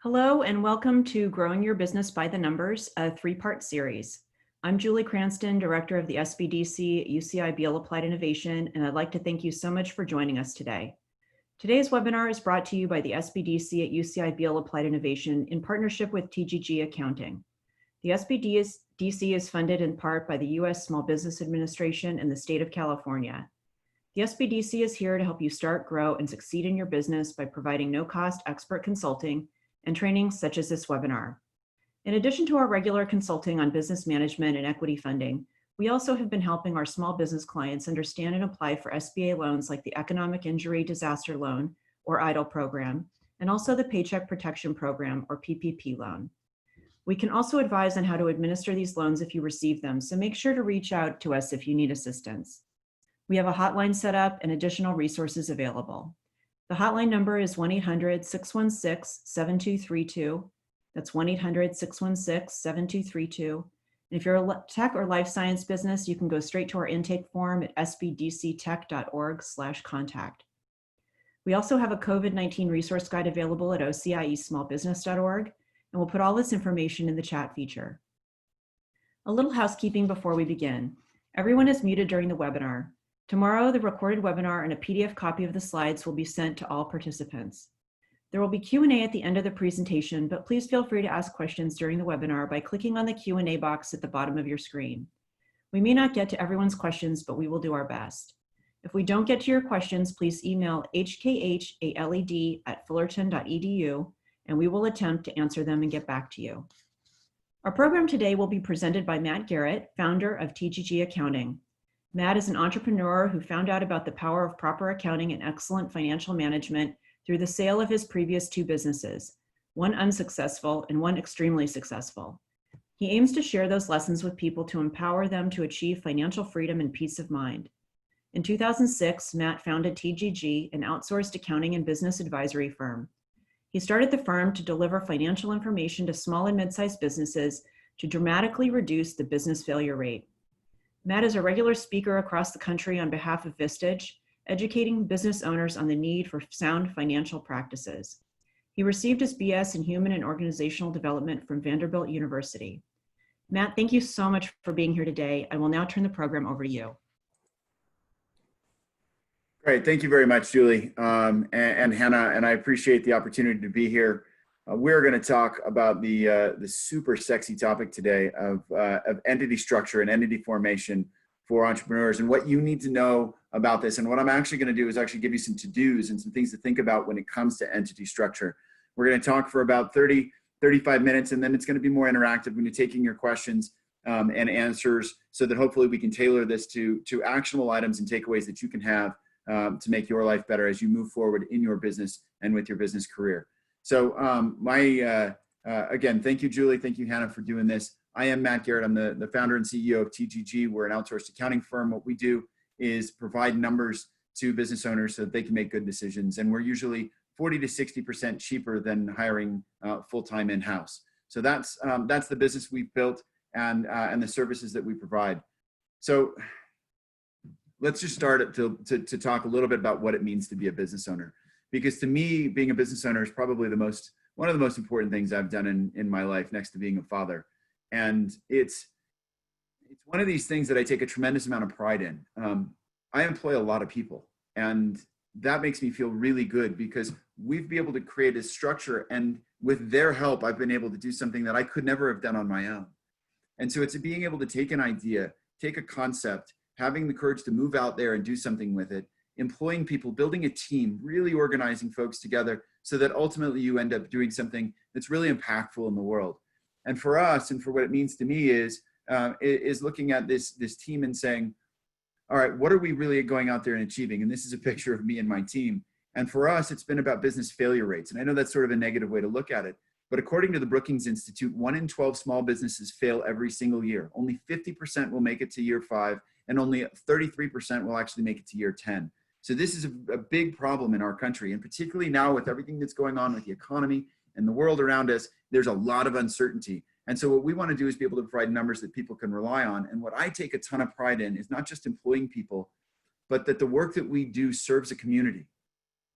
Hello and welcome to Growing Your Business by the Numbers, a three-part series. I'm Julie Cranston, Director of the SBDC, UCI Beall Applied Innovation, and I'd like to thank you so much for joining us today. Today's webinar is brought to you by the SBDC at UCI Beall Applied Innovation in partnership with TGG Accounting. The SBDC is funded in part by the U.S. Small Business Administration and the state of California. The SBDC is here to help you start, grow, and succeed in your business by providing no-cost expert consulting and training such as this webinar. In addition to our regular consulting on business management and equity funding, we also have been helping our small business clients understand and apply for Sba loans like the Economic Injury Disaster Loan, or EIDL program, and also the Paycheck Protection Program, or PPP loan. We can also advise on how to administer these loans if you receive them, so make sure to reach out to us if you need assistance. We have a hotline set up and additional resources available. The hotline number is 1-800-616-7232. That's 1-800-616-7232. And if you're a tech or life science business, you can go straight to our intake form at sbdctech.org/contact. We also have a COVID-19 resource guide available at ociesmallbusiness.org, and we'll put all this information in the chat feature. A little housekeeping before we begin. Everyone is muted during the webinar. Tomorrow, the recorded webinar and a PDF copy of the slides will be sent to all participants. There will be Q&A at the end of the presentation, but please feel free to ask questions during the webinar by clicking on the Q&A box at the bottom of your screen. We may not get to everyone's questions, but we will do our best. If we don't get to your questions, please email hkhaled@fullerton.edu, and we will attempt to answer them and get back to you. Our program today will be presented by Matt Garrett, founder of TGG Accounting. Matt is an entrepreneur who found out about the power of proper accounting and excellent financial management through the sale of his previous two businesses, one unsuccessful and one extremely successful. He aims to share those lessons with people to empower them to achieve financial freedom and peace of mind. In 2006, Matt founded TGG, an outsourced accounting and business advisory firm. He started the firm to deliver financial information to small and mid-sized businesses to dramatically reduce the business failure rate. Matt is a regular speaker across the country on behalf of Vistage, educating business owners on the need for sound financial practices. He received his BS in Human and Organizational Development from Vanderbilt University. Matt, thank you so much for being here today. I will now turn the program over to you. Great, thank you very much, Julie and Hannah, and I appreciate the opportunity to be here. We're going to talk about the super sexy topic today of entity structure and entity formation for entrepreneurs and what you need to know about this. And what I'm actually going to do is actually give you some to-dos and some things to think about when it comes to entity structure. We're going to talk for about 35 minutes, and then it's going to be more interactive when you're taking your questions and answers so that hopefully we can tailor this to actionable items and takeaways that you can have to make your life better as you move forward in your business and with your business career. So again, thank you, Julie. Thank you, Hannah, for doing this. I am Matt Garrett. I'm the founder and CEO of TGG. We're an outsourced accounting firm. What we do is provide numbers to business owners so that they can make good decisions. And we're usually 40 to 60% cheaper than hiring full-time in-house. So that's the business we've built and the services that we provide. So let's just start to talk a little bit about what it means to be a business owner. Because to me, being a business owner is probably one of the most important things I've done in my life, next to being a father. And it's one of these things that I take a tremendous amount of pride in. I employ a lot of people, and that makes me feel really good because we've been able to create a structure, and with their help, I've been able to do something that I could never have done on my own. And so it's being able to take an idea, take a concept, having the courage to move out there and do something with it, employing people, building a team, really organizing folks together so that ultimately you end up doing something that's really impactful in the world. And for us, and for what it means to me is looking at this team and saying, all right, what are we really going out there and achieving? And this is a picture of me and my team. And for us, it's been about business failure rates. And I know that's sort of a negative way to look at it, but according to the Brookings Institute, 1 in 12 small businesses fail every single year. Only 50% will make it to year 5, and only 33% will actually make it to year 10. So this is a big problem in our country, and particularly now with everything that's going on with the economy and the world around us, there's a lot of uncertainty. And so what we want to do is be able to provide numbers that people can rely on. And what I take a ton of pride in is not just employing people, but that the work that we do serves a community.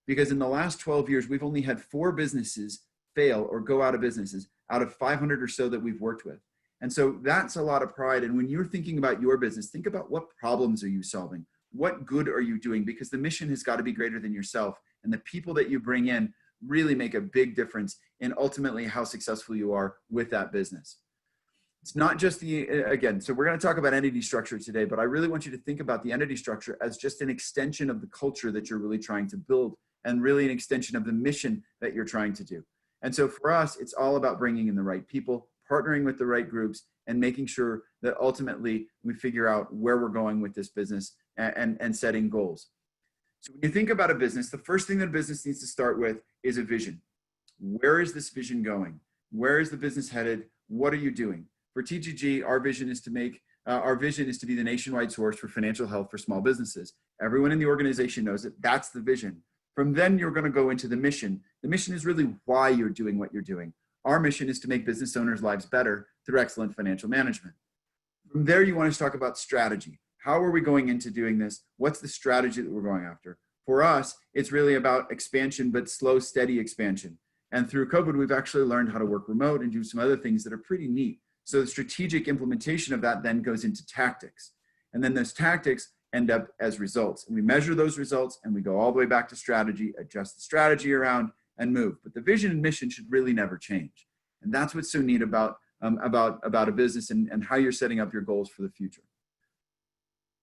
Because in the last 12 years, we've only had 4 businesses fail or go out of businesses out of 500 or so that we've worked with. And so that's a lot of pride. And when you're thinking about your business, think about what problems are you solving? What good are you doing? Because the mission has got to be greater than yourself. And the people that you bring in really make a big difference in ultimately how successful you are with that business. It's not just again, so we're going to talk about entity structure today, but I really want you to think about the entity structure as just an extension of the culture that you're really trying to build and really an extension of the mission that you're trying to do. And so for us, it's all about bringing in the right people, partnering with the right groups, and making sure that ultimately we figure out where we're going with this business and setting goals. So when you think about a business, the first thing that a business needs to start with is a vision. Where is this vision going? Where is the business headed? What are you doing? For TGG, our vision is to be the nationwide source for financial health for small businesses. Everyone in the organization knows it. That's the vision. From then, you're going to go into the mission. The mission is really why you're doing what you're doing. Our mission is to make business owners' lives better through excellent financial management. From there, you want to talk about strategy. How are we going into doing this? What's the strategy that we're going after? For us, it's really about expansion, but slow, steady expansion. And through COVID, we've actually learned how to work remote and do some other things that are pretty neat. So the strategic implementation of that then goes into tactics. And then those tactics end up as results. And we measure those results and we go all the way back to strategy, adjust the strategy around and move. But the vision and mission should really never change. And that's what's so neat about a business and how you're setting up your goals for the future.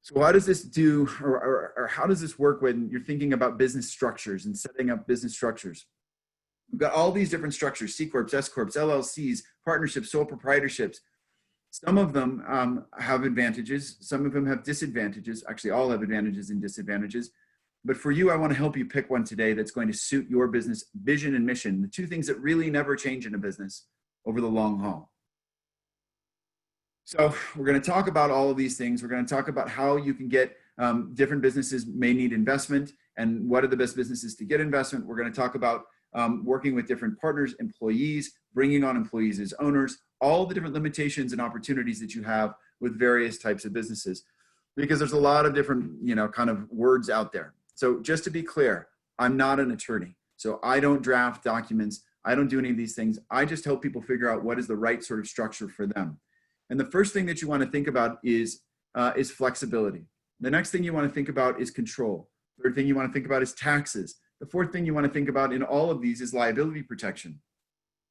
So how does this do, or how does this work when you're thinking about business structures and setting up business structures? We've got all these different structures: C-Corps, S-Corps, LLCs, partnerships, sole proprietorships. Some of them have advantages. Some of them have disadvantages. Actually, all have advantages and disadvantages. But for you, I want to help you pick one today that's going to suit your business vision and mission, the two things that really never change in a business over the long haul. So we're going to talk about all of these things. We're going to talk about how you can get different businesses may need investment and what are the best businesses to get investment. We're going to talk about working with different partners, employees, bringing on employees as owners, all the different limitations and opportunities that you have with various types of businesses, because there's a lot of different, kind of words out there. So just to be clear, I'm not an attorney. So I don't draft documents. I don't do any of these things. I just help people figure out what is the right sort of structure for them. And the first thing that you want to think about is flexibility. The next thing you want to think about is control. Third thing you want to think about is taxes. The fourth thing you want to think about in all of these is liability protection.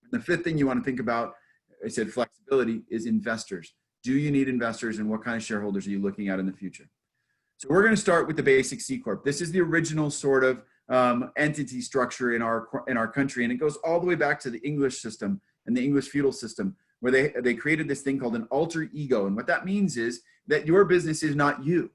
And the fifth thing you want to think about, I said flexibility, is investors. Do you need investors, and what kind of shareholders are you looking at in the future? So we're going to start with the basic C-Corp. This is the original sort of entity structure in our country, and it goes all the way back to the English system and the English feudal system, where they created this thing called an alter ego. And what that means is that your business is not you.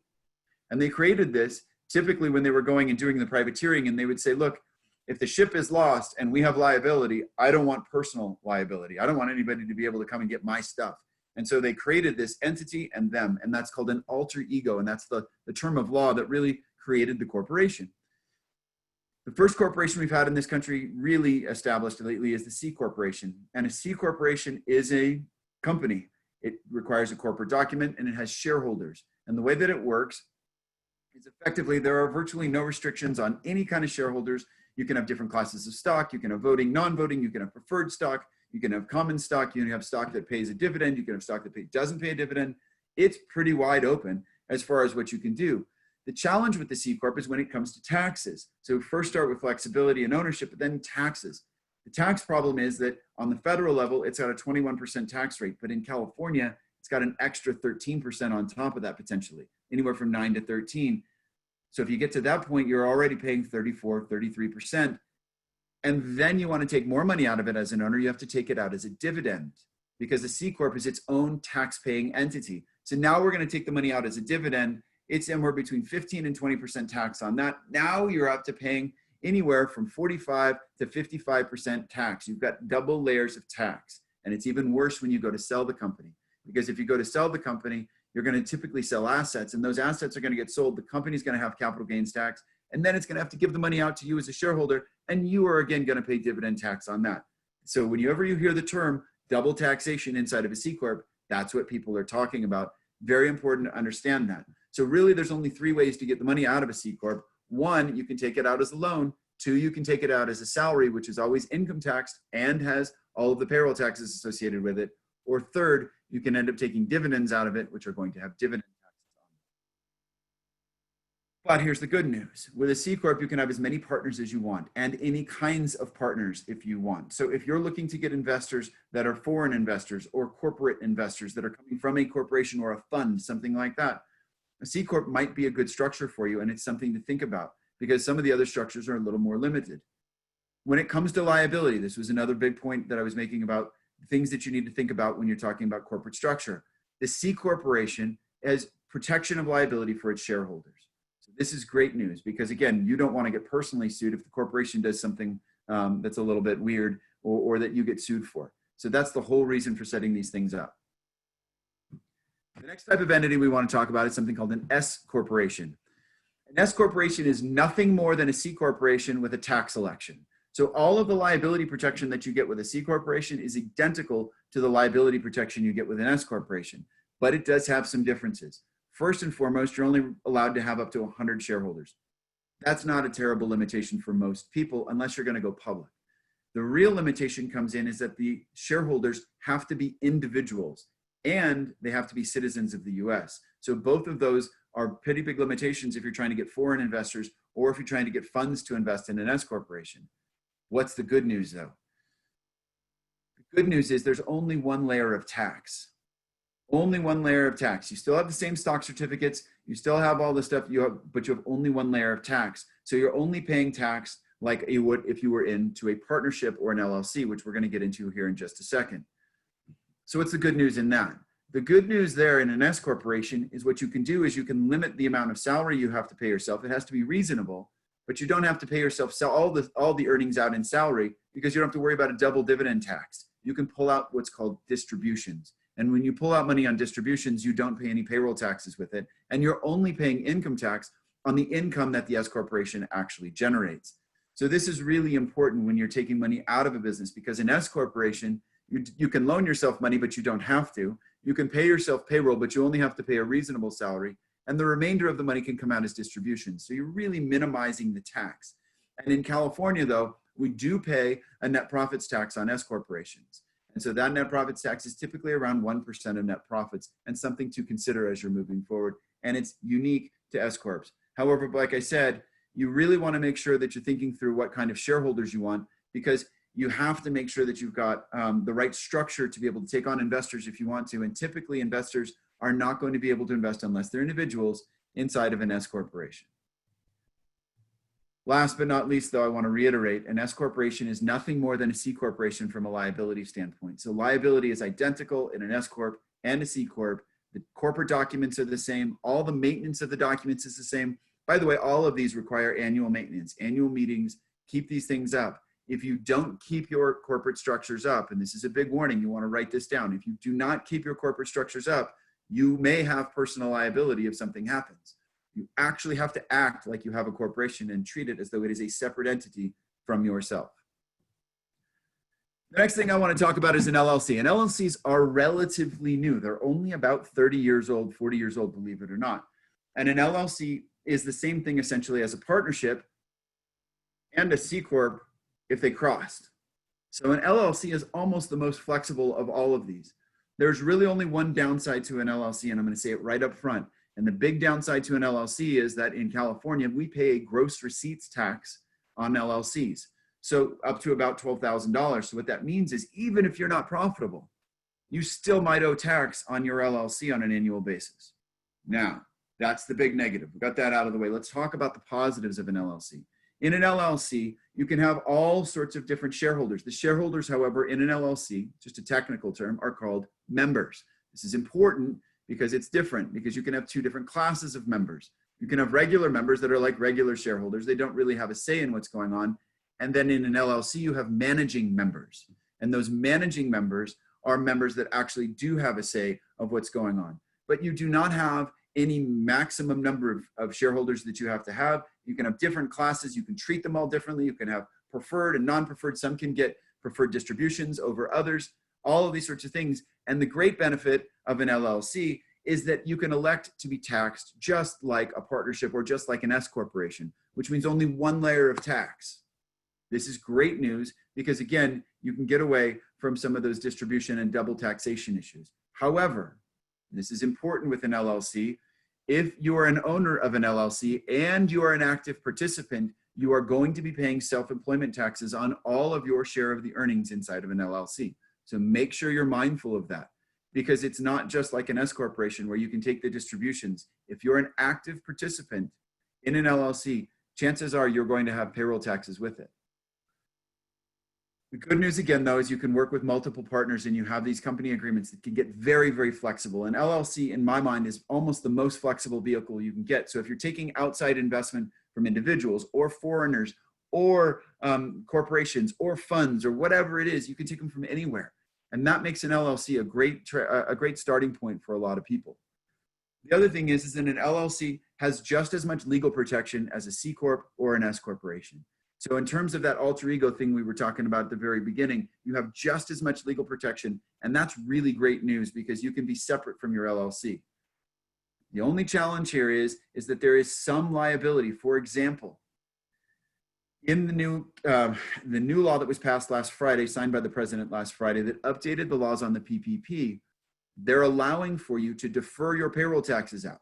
And they created this typically when they were going and doing the privateering, and they would say, look, if the ship is lost and we have liability, I don't want personal liability. I don't want anybody to be able to come and get my stuff. And so they created this entity and them, and that's called an alter ego. And that's the term of law that really created the corporation. The first corporation we've had in this country really established lately is the C Corporation. And a C Corporation is a company. It requires a corporate document and it has shareholders. And the way that it works is effectively there are virtually no restrictions on any kind of shareholders. You can have different classes of stock. You can have voting, non-voting. You can have preferred stock. You can have common stock. You can have stock that pays a dividend. You can have stock that doesn't pay a dividend. It's pretty wide open as far as what you can do. The challenge with the C Corp is when it comes to taxes. So first start with flexibility and ownership, but then taxes. The tax problem is that on the federal level, it's got a 21% tax rate, but in California, it's got an extra 13% on top of that potentially, anywhere from 9 to 13. So if you get to that point, you're already paying 34, 33%. And then you want to take more money out of it as an owner, you have to take it out as a dividend because the C Corp is its own tax-paying entity. So now we're going to take the money out as a dividend. It's anywhere between 15 and 20% tax on that. Now you're up to paying anywhere from 45 to 55% tax. You've got double layers of tax. And it's even worse when you go to sell the company. Because if you go to sell the company, you're going to typically sell assets, and those assets are going to get sold. The company's going to have capital gains tax, and then it's going to have to give the money out to you as a shareholder, and you are again going to pay dividend tax on that. So whenever you hear the term double taxation inside of a C Corp, that's what people are talking about. Very important to understand that. So really, there's only three ways to get the money out of a C Corp. One, you can take it out as a loan. 2, you can take it out as a salary, which is always income taxed and has all of the payroll taxes associated with it. Or 3rd, you can end up taking dividends out of it, which are going to have dividend taxes on them. But here's the good news. With a C Corp, you can have as many partners as you want and any kinds of partners if you want. So if you're looking to get investors that are foreign investors or corporate investors that are coming from a corporation or a fund, something like that, a C Corp might be a good structure for you, and it's something to think about because some of the other structures are a little more limited. When it comes to liability, this was another big point that I was making about things that you need to think about when you're talking about corporate structure. The C Corporation has protection of liability for its shareholders. So this is great news because, again, you don't want to get personally sued if the corporation does something that's a little bit weird or that you get sued for. So that's the whole reason for setting these things up. The next type of entity we want to talk about is something called an S Corporation. An S Corporation is nothing more than a C Corporation with a tax election. So all of the liability protection that you get with a C Corporation is identical to the liability protection you get with an S Corporation, but it does have some differences. First and foremost, you're only allowed to have up to 100 shareholders. That's not a terrible limitation for most people unless you're going to go public. The real limitation comes in is that the shareholders have to be individuals and they have to be citizens of the US. So both of those are pretty big limitations if you're trying to get foreign investors or if you're trying to get funds to invest in an S Corporation. What's the good news though? The good news is there's only one layer of tax. Only one layer of tax. You still have the same stock certificates, you still have all the stuff you have, but you have only one layer of tax. So you're only paying tax like you would if you were into a partnership or an LLC, which we're going to get into here in just a second. So what's the good news in that? The good news there in an S Corporation is what you can do is you can limit the amount of salary you have to pay yourself. It has to be reasonable, but you don't have to pay yourself all the earnings out in salary because you don't have to worry about a double dividend tax. You can pull out what's called distributions. And when you pull out money on distributions, you don't pay any payroll taxes with it. And you're only paying income tax on the income that the S Corporation actually generates. So this is really important when you're taking money out of a business because an S Corporation, you can loan yourself money, but you don't have to. You can pay yourself payroll, but you only have to pay a reasonable salary. And the remainder of the money can come out as distributions. So you're really minimizing the tax. And in California, though, we do pay a net profits tax on S Corporations. And so that net profits tax is typically around 1% of net profits and something to consider as you're moving forward. And it's unique to S Corps. However, like I said, you really want to make sure that you're thinking through what kind of shareholders you want because you have to make sure that you've got the right structure to be able to take on investors if you want to. And typically investors are not going to be able to invest unless they're individuals inside of an S Corporation. Last but not least, though, I want to reiterate, an S Corporation is nothing more than a C Corporation from a liability standpoint. So liability is identical in an S Corp and a C Corp. The corporate documents are the same. All the maintenance of the documents is the same. By the way, all of these require annual maintenance, annual meetings, keep these things up. If you don't keep your corporate structures up, and this is a big warning, you want to write this down. If you do not keep your corporate structures up, you may have personal liability if something happens. You actually have to act like you have a corporation and treat it as though it is a separate entity from yourself. The next thing I want to talk about is an LLC. And LLCs are relatively new. They're only about 30 years old, 40 years old, believe it or not. And an LLC is the same thing essentially as a partnership and a C Corp if they crossed. So an LLC is almost the most flexible of all of these. There's really only one downside to an LLC, and I'm going to say it right up front. And the big downside to an LLC is that in California, we pay a gross receipts tax on LLCs. So up to about $12,000. So what that means is even if you're not profitable, you still might owe tax on your LLC on an annual basis. Now, that's the big negative. We got that out of the way. Let's talk about the positives of an LLC. In an LLC, you can have all sorts of different shareholders. The shareholders, however, in an LLC, just a technical term, are called members. This is important because it's different, because you can have two different classes of members. You can have regular members that are like regular shareholders. They don't really have a say in what's going on. And then in an LLC, you have managing members. And those managing members are members that actually do have a say of what's going on. But you do not have any maximum number of shareholders that you have to have. You can have different classes. You can treat them all differently. You can have preferred and non-preferred. Some can get preferred distributions over others, all of these sorts of things. And the great benefit of an LLC is that you can elect to be taxed just like a partnership or just like an S corporation, which means only one layer of tax. This is great news because, again, you can get away from some of those distribution and double taxation issues. However, this is important with an LLC. If you are an owner of an LLC and you are an active participant, you are going to be paying self-employment taxes on all of your share of the earnings inside of an LLC. So make sure you're mindful of that, because it's not just like an S corporation where you can take the distributions. If you're an active participant in an LLC, chances are you're going to have payroll taxes with it. The good news again, though, is you can work with multiple partners and you have these company agreements that can get very, very flexible. An LLC, in my mind, is almost the most flexible vehicle you can get. So if you're taking outside investment from individuals or foreigners or corporations or funds or whatever it is, you can take them from anywhere. And that makes an LLC a great starting point for a lot of people. The other thing is that an LLC has just as much legal protection as a C-Corp or an S corporation. So in terms of that alter ego thing we were talking about at the very beginning, you have just as much legal protection. And that's really great news because you can be separate from your LLC. The only challenge here is that there is some liability. For example, in the new law that was passed last Friday, signed by the president last Friday, that updated the laws on the PPP, they're allowing for you to defer your payroll taxes out.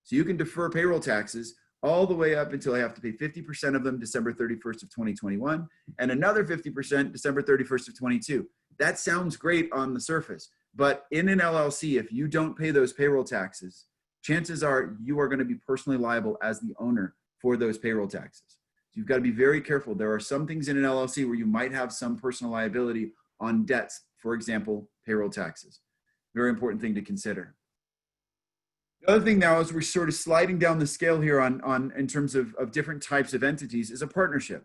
So you can defer payroll taxes all the way up until I have to pay 50% of them December 31st of 2021 and another 50% December 31st of 22. That sounds great on the surface, but in an LLC, if you don't pay those payroll taxes, chances are you are going to be personally liable as the owner for those payroll taxes. So you've got to be very careful. There are some things in an LLC where you might have some personal liability on debts, for example, payroll taxes. Very important thing to consider. The other thing now is we're sort of sliding down the scale here in terms of different types of entities is a partnership.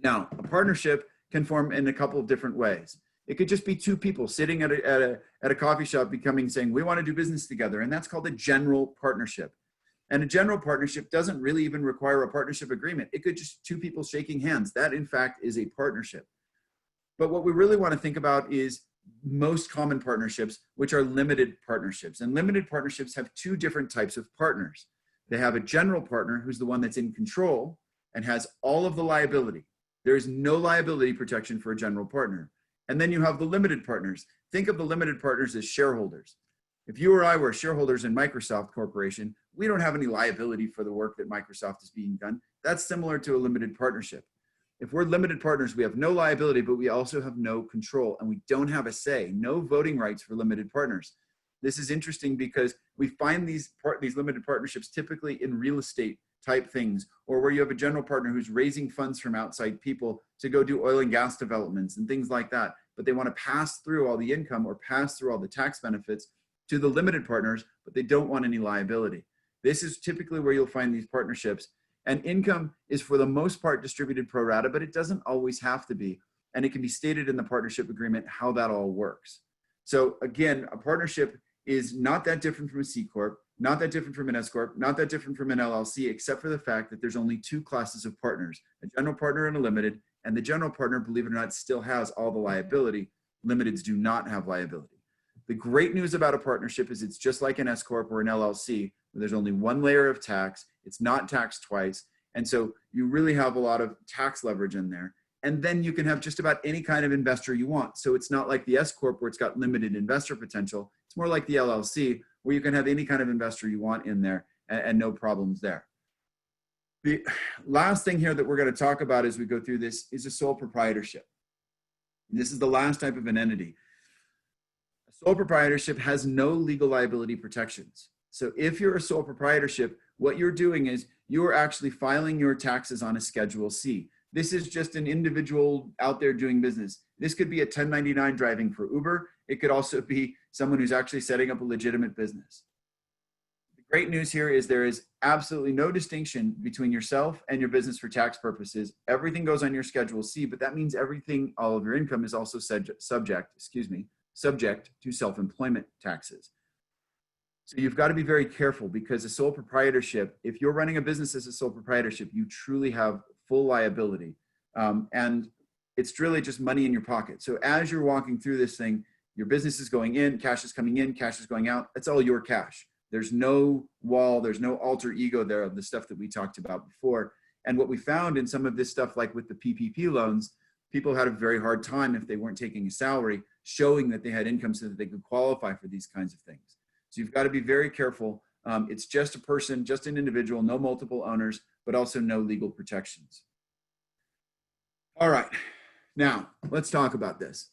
Now, a partnership can form in a couple of different ways. It could just be two people sitting at a coffee shop saying, we want to do business together. And that's called a general partnership. And a general partnership doesn't really even require a partnership agreement. It could just two people shaking hands. That, in fact, is a partnership. But what we really want to think about is most common partnerships, which are limited partnerships. And limited partnerships have two different types of partners. They have a general partner who's the one that's in control and has all of the liability. There is no liability protection for a general partner. And then you have the limited partners. Think of the limited partners as shareholders. If you or I were shareholders in Microsoft Corporation, we don't have any liability for the work that Microsoft is being done. That's similar to a limited partnership. If we're limited partners, we have no liability, but we also have no control and we don't have a say, no voting rights for limited partners. This is interesting because we find these limited partnerships typically in real estate type things, or where you have a general partner who's raising funds from outside people to go do oil and gas developments and things like that. But they want to pass through all the income or pass through all the tax benefits to the limited partners, but they don't want any liability. This is typically where you'll find these partnerships. And income is for the most part distributed pro rata, but it doesn't always have to be. And it can be stated in the partnership agreement how that all works. So again, a partnership is not that different from a C-Corp, not that different from an S Corp, not that different from an LLC, except for the fact that there's only two classes of partners, a general partner and a limited. And the general partner, believe it or not, still has all the liability. Limiteds do not have liability. The great news about a partnership is it's just like an S Corp or an LLC, where there's only one layer of tax. It's not taxed twice. And so you really have a lot of tax leverage in there. And then you can have just about any kind of investor you want. So it's not like the S Corp where it's got limited investor potential. It's more like the LLC where you can have any kind of investor you want in there and no problems there. The last thing here that we're going to talk about as we go through this is a sole proprietorship. This is the last type of an entity. A sole proprietorship has no legal liability protections. So if you're a sole proprietorship, what you're doing is you're actually filing your taxes on a Schedule C. This is just an individual out there doing business. This could be a 1099 driving for Uber. It could also be someone who's actually setting up a legitimate business. The great news here is there is absolutely no distinction between yourself and your business for tax purposes. Everything goes on your Schedule C, but that means everything, all of your income is also subject to self-employment taxes. So you've got to be very careful because a sole proprietorship, if you're running a business as a sole proprietorship, you truly have full liability. And it's really just money in your pocket. So as you're walking through this thing, your business is going in, cash is coming in, cash is going out. That's all your cash. There's no wall, there's no alter ego there of the stuff that we talked about before. And what we found in some of this stuff, like with the PPP loans, people had a very hard time if they weren't taking a salary, showing that they had income so that they could qualify for these kinds of things. So you've got to be very careful. It's just a person, just an individual, no multiple owners, but also no legal protections. All right, now let's talk about this.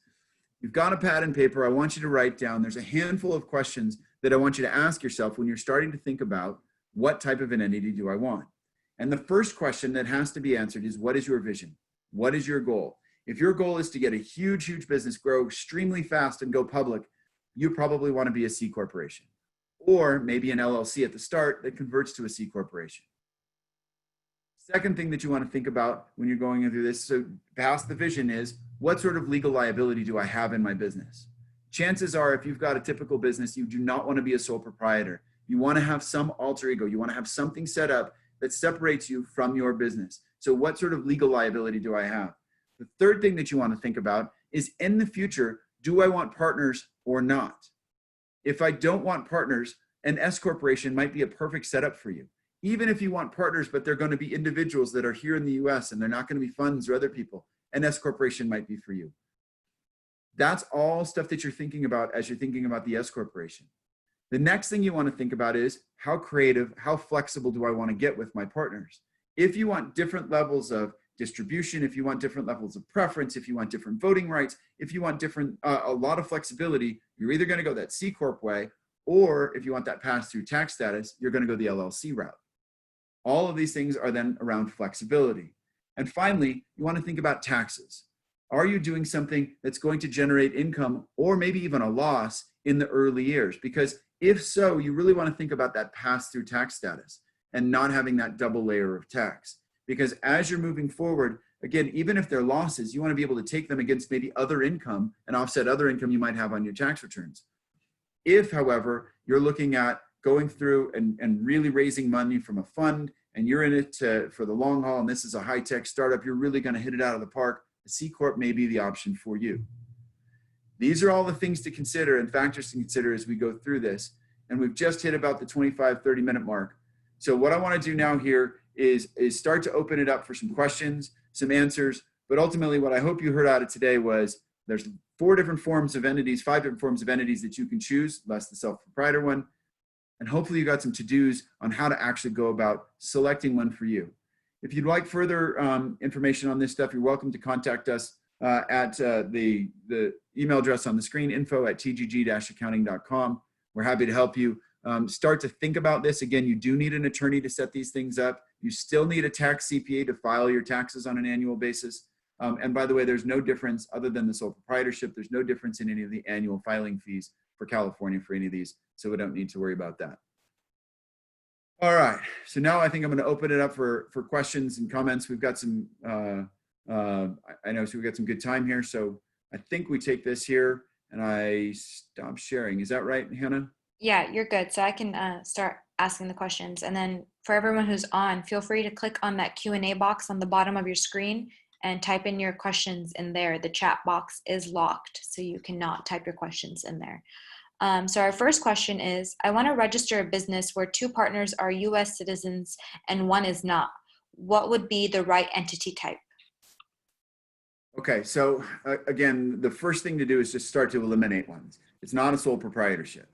You've got a pad and paper. I want you to write down, there's a handful of questions that I want you to ask yourself when you're starting to think about what type of an entity do I want? And the first question that has to be answered is, what is your vision? What is your goal? If your goal is to get a huge, huge business, grow extremely fast and go public, you probably want to be a C corporation, or maybe an LLC at the start that converts to a C corporation. Second thing that you want to think about when you're going through this, so past the vision, is what sort of legal liability do I have in my business? Chances are, if you've got a typical business, you do not want to be a sole proprietor. You want to have some alter ego. You want to have something set up that separates you from your business. So what sort of legal liability do I have? The third thing that you want to think about is, in the future, do I want partners or not? If I don't want partners, an S corporation might be a perfect setup for you. Even if you want partners, but they're going to be individuals that are here in the US and they're not going to be funds or other people, an S corporation might be for you. That's all stuff that you're thinking about as you're thinking about the S corporation. The next thing you want to think about is, how creative, how flexible do I want to get with my partners? If you want different levels of distribution, if you want different levels of preference, if you want different voting rights, if you want different, a lot of flexibility, you're either going to go that C Corp way, or if you want that pass-through tax status, you're going to go the LLC route. All of these things are then around flexibility. And finally, you want to think about taxes. Are you doing something that's going to generate income or maybe even a loss in the early years? Because if so, you really want to think about that pass-through tax status and not having that double layer of tax. Because as you're moving forward, again, even if they're losses, you want to be able to take them against maybe other income and offset other income you might have on your tax returns. If, however, you're looking at going through and really raising money from a fund, and you're in it for the long haul, and this is a high-tech startup, you're really going to hit it out of the park, a C Corp may be the option for you. These are all the things to consider and factors to consider as we go through this. And we've just hit about the 25, 30-minute mark. So what I want to do now here is start to open it up for some questions, some answers. But ultimately, what I hope you heard out of today was, there's 4 different forms of entities, 5 different forms of entities that you can choose, less the self-proprietor one. And hopefully you got some to-dos on how to actually go about selecting one for you. If you'd like further information on this stuff, you're welcome to contact us at the email address on the screen, info@tgg-accounting.com. We're happy to help you start to think about this. Again, you do need an attorney to set these things up. You still need a tax CPA to file your taxes on an annual basis. And by the way, there's no difference other than the sole proprietorship. There's no difference in any of the annual filing fees for California for any of these. So we don't need to worry about that. All right. So now I think I'm going to open it up for questions and comments. We've got some, I know, so we've got some good time here. So I think we take this here and I stop sharing. Is that right, Hannah? Yeah, you're good. So I can start asking the questions. And then for everyone who's on, feel free to click on that Q&A box on the bottom of your screen and type in your questions in there. The chat box is locked, so you cannot type your questions in there. So our first question is, I want to register a business where 2 partners are US citizens and 1 is not. What would be the right entity type? Okay, so again, the first thing to do is just start to eliminate ones. It's not a sole proprietorship.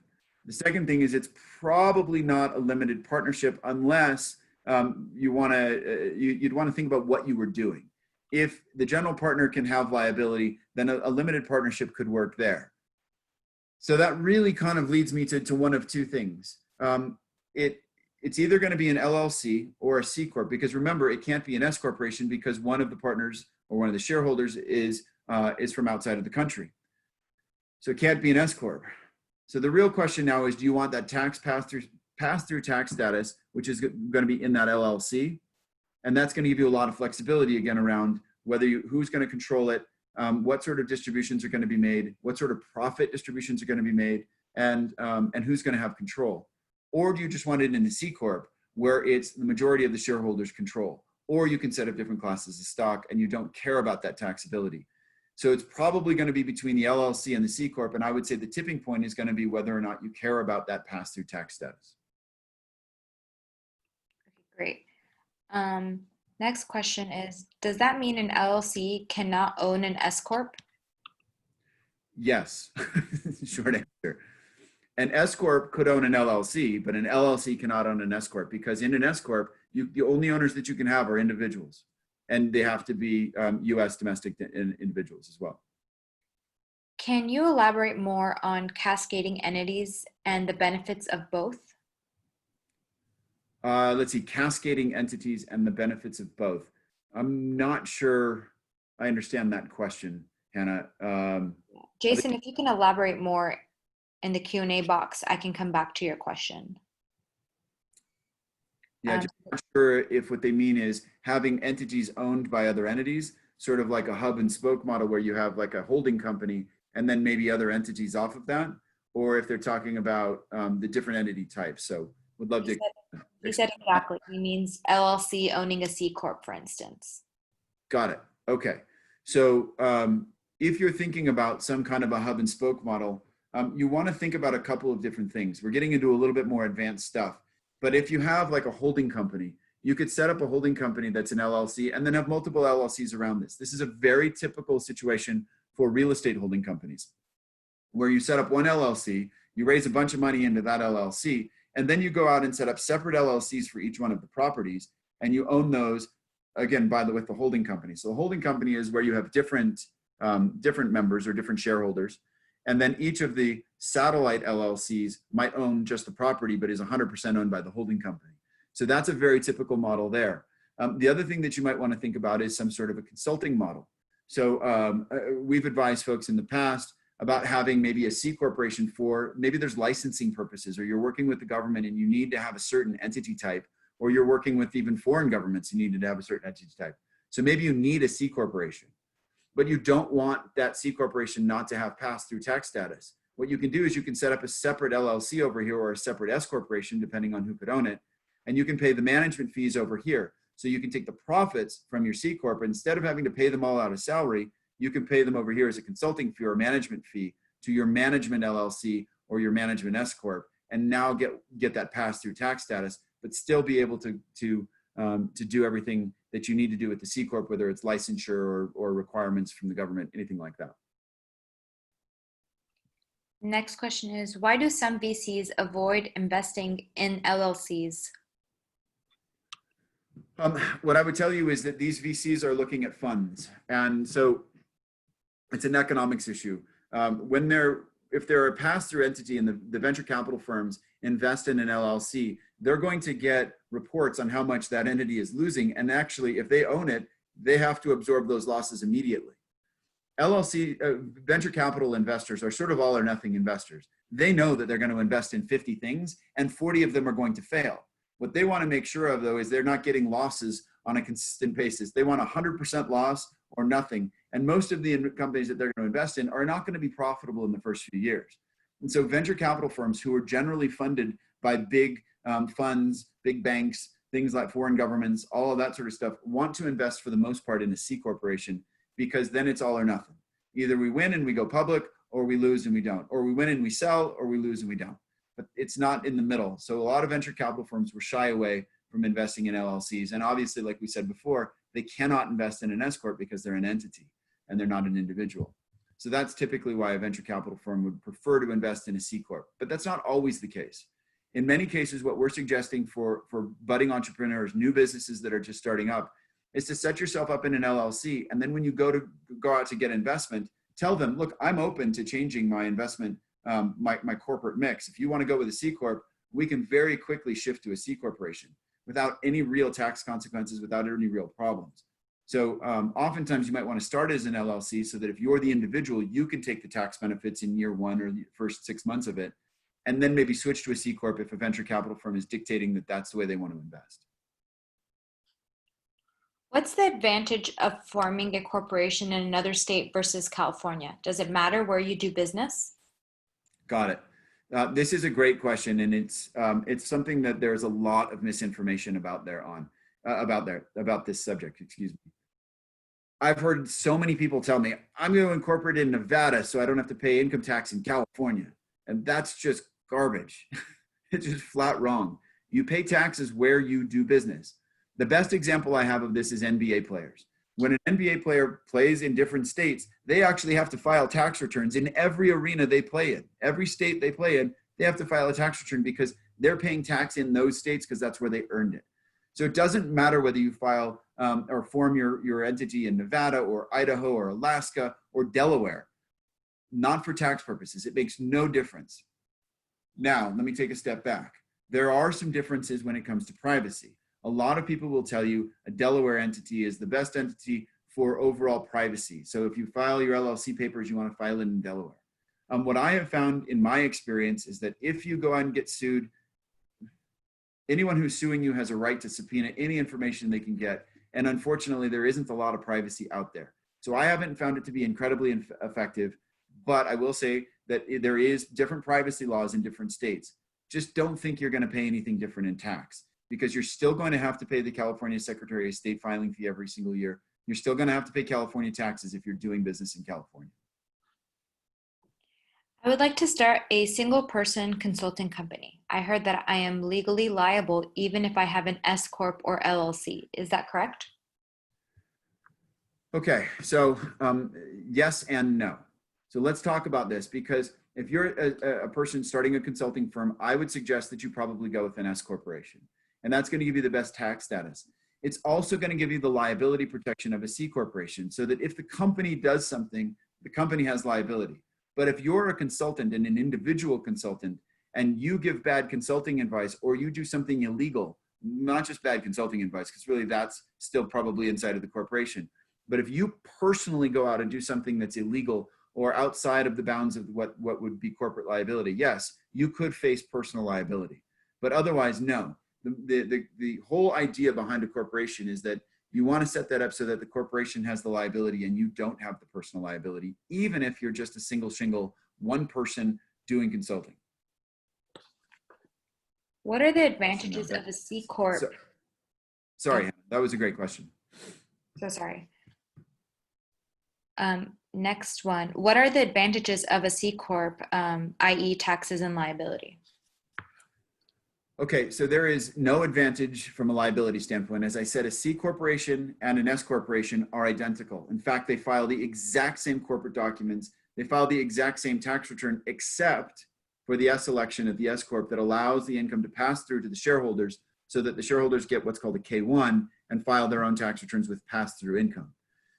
The second thing is, it's probably not a limited partnership unless you'd want to think about what you were doing. If the general partner can have liability, then a limited partnership could work there. So that really kind of leads me to one of 2 things. It's either going to be an LLC or a C Corp, because remember, it can't be an S corporation because one of the partners or one of the shareholders is from outside of the country. So it can't be an S Corp. So the real question now is, do you want that tax pass-through tax status, which is going to be in that LLC? And that's going to give you a lot of flexibility again around who's going to control it, what sort of distributions are going to be made, what sort of profit distributions are going to be made, and who's going to have control. Or do you just want it in a C Corp where it's the majority of the shareholders control? Or you can set up different classes of stock and you don't care about that taxability. So it's probably going to be between the LLC and the C Corp. And I would say the tipping point is going to be whether or not you care about that pass-through tax status. Okay, great. Next question is, does that mean an LLC cannot own an S Corp? Yes, short answer. An S Corp could own an LLC, but an LLC cannot own an S Corp because in an S Corp, the only owners that you can have are individuals, and they have to be U.S. domestic individuals as well. Can you elaborate more on cascading entities and the benefits of both? Let's see, cascading entities and the benefits of both. I'm not sure I understand that question, Hannah. Jason, if you can elaborate more in the Q&A box, I can come back to your question. Yeah, just not sure if what they mean is having entities owned by other entities, sort of like a hub and spoke model where you have like a holding company and then maybe other entities off of that, or if they're talking about the different entity types. So would love to. He said exactly. He means LLC owning a C-Corp, for instance. Got it. Okay. So if you're thinking about some kind of a hub and spoke model, you want to think about a couple of different things. We're getting into a little bit more advanced stuff. But if you have like a holding company, you could set up a holding company that's an LLC and then have multiple LLCs around this. This is a very typical situation for real estate holding companies, where you set up one LLC, you raise a bunch of money into that LLC, and then you go out and set up separate LLCs for each one of the properties, and you own those, again, with the holding company. So the holding company is where you have different members or different shareholders, and then each of the satellite LLCs might own just the property, but is 100% owned by the holding company. So that's a very typical model there. The other thing that you might want to think about is some sort of a consulting model. So we've advised folks in the past about having maybe a C corporation for, maybe there's licensing purposes, or you're working with the government and you need to have a certain entity type, or you're working with even foreign governments, you need to have a certain entity type. So maybe you need a C corporation, but you don't want that C corporation not to have pass-through tax status. What you can do is you can set up a separate LLC over here or a separate S corporation, depending on who could own it, and you can pay the management fees over here. So you can take the profits from your C Corp, instead of having to pay them all out of salary, you can pay them over here as a consulting fee or a management fee to your management LLC or your management S Corp, and now get that pass-through tax status, but still be able to do everything that you need to do with the C Corp, whether it's licensure or requirements from the government, anything like that. Next question is, why do some VCs avoid investing in LLCs? What I would tell you is that these VCs are looking at funds. And so it's an economics issue. If they're a pass-through entity and the venture capital firms invest in an LLC, they're going to get reports on how much that entity is losing. And actually, if they own it, they have to absorb those losses immediately. Venture capital investors are sort of all or nothing investors. They know that they're going to invest in 50 things and 40 of them are going to fail. What they want to make sure of, though, is they're not getting losses on a consistent basis. They want 100% loss or nothing. And most of the companies that they're going to invest in are not going to be profitable in the first few years. And so venture capital firms, who are generally funded by big funds, big banks, things like foreign governments, all of that sort of stuff, want to invest for the most part in a C corporation, because then it's all or nothing. Either we win and we go public, or we lose and we don't. Or we win and we sell, or we lose and we don't. But it's not in the middle. So a lot of venture capital firms will shy away from investing in LLCs. And obviously, like we said before, they cannot invest in an S Corp because they're an entity and they're not an individual. So that's typically why a venture capital firm would prefer to invest in a C Corp. But that's not always the case. In many cases, what we're suggesting for budding entrepreneurs, new businesses that are just starting up, is to set yourself up in an LLC. And then when you go out to get investment, tell them, look, I'm open to changing my investment, my corporate mix. If you want to go with a C Corp, we can very quickly shift to a C corporation without any real tax consequences, without any real problems. So oftentimes you might want to start as an LLC so that if you're the individual, you can take the tax benefits in year one or the first 6 months of it, and then maybe switch to a C Corp if a venture capital firm is dictating that that's the way they want to invest. What's the advantage of forming a corporation in another state versus California? Does it matter where you do business? Got it. This is a great question, and it's something that there's a lot of misinformation about this subject. Excuse me. I've heard so many people tell me, I'm going to incorporate in Nevada so I don't have to pay income tax in California. And that's just garbage. It's just flat wrong. You pay taxes where you do business. The best example I have of this is NBA players. When an NBA player plays in different states, they actually have to file tax returns in every arena they play in. Every state they play in, they have to file a tax return because they're paying tax in those states because that's where they earned it. So it doesn't matter whether you file or form your entity in Nevada or Idaho or Alaska or Delaware, not for tax purposes. It makes no difference. Now, let me take a step back. There are some differences when it comes to privacy. A lot of people will tell you a Delaware entity is the best entity for overall privacy. So if you file your LLC papers, you want to file it in Delaware. What I have found in my experience is that if you go out and get sued, anyone who's suing you has a right to subpoena any information they can get. And unfortunately, there isn't a lot of privacy out there. So I haven't found it to be incredibly effective, but I will say that there is different privacy laws in different states. Just don't think you're going to pay anything different in tax, because you're still going to have to pay the California Secretary of State filing fee every single year. You're still going to have to pay California taxes if you're doing business in California. I would like to start a single person consulting company. I heard that I am legally liable even if I have an S Corp or LLC. Is that correct? Okay, so yes and no. So let's talk about this, because if you're a person starting a consulting firm, I would suggest that you probably go with an S corporation, and that's going to give you the best tax status. It's also going to give you the liability protection of a C corporation, so that if the company does something, the company has liability. But if you're a consultant and an individual consultant and you give bad consulting advice or you do something illegal, not just bad consulting advice, because really that's still probably inside of the corporation. But if you personally go out and do something that's illegal or outside of the bounds of what would be corporate liability, yes, you could face personal liability. But otherwise, no. The whole idea behind a corporation is that you want to set that up so that the corporation has the liability and you don't have the personal liability, even if you're just a single shingle, one person doing consulting. What are the advantages of a C Corp? Sorry, that was a great question. So sorry. Next one. What are the advantages of a C Corp, i.e. taxes and liability? Okay, so there is no advantage from a liability standpoint. As I said, a C corporation and an S corporation are identical. In fact, they file the exact same corporate documents. They file the exact same tax return, except for the S election of the S Corp that allows the income to pass through to the shareholders so that the shareholders get what's called a K-1 and file their own tax returns with pass-through income.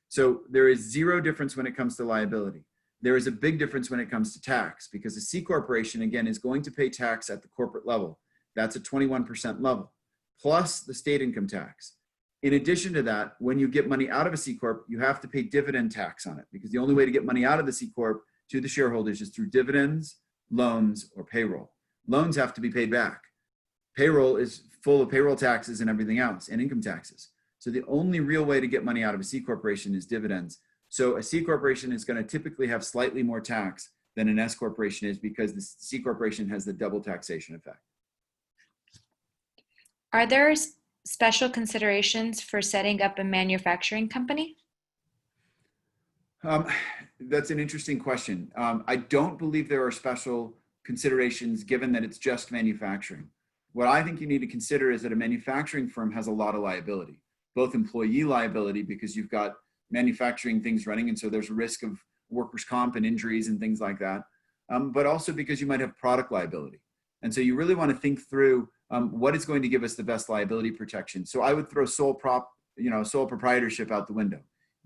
So there is zero difference when it comes to liability. There is a big difference when it comes to tax, because a C corporation, again, is going to pay tax at the corporate level. That's a 21% level, plus the state income tax. In addition to that, when you get money out of a C Corp, you have to pay dividend tax on it, because the only way to get money out of the C Corp to the shareholders is through dividends, loans, or payroll. Loans have to be paid back. Payroll is full of payroll taxes and everything else, and income taxes. So the only real way to get money out of a C corporation is dividends. So a C corporation is going to typically have slightly more tax than an S corporation is, because the C corporation has the double taxation effect. Are there special considerations for setting up a manufacturing company? That's an interesting question. I don't believe there are special considerations, given that it's just manufacturing. What I think you need to consider is that a manufacturing firm has a lot of liability, both employee liability, because you've got manufacturing things running, and so there's a risk of workers' comp and injuries and things like that, but also because you might have product liability. And so you really want to think through what is going to give us the best liability protection. So I would throw sole proprietorship out the window.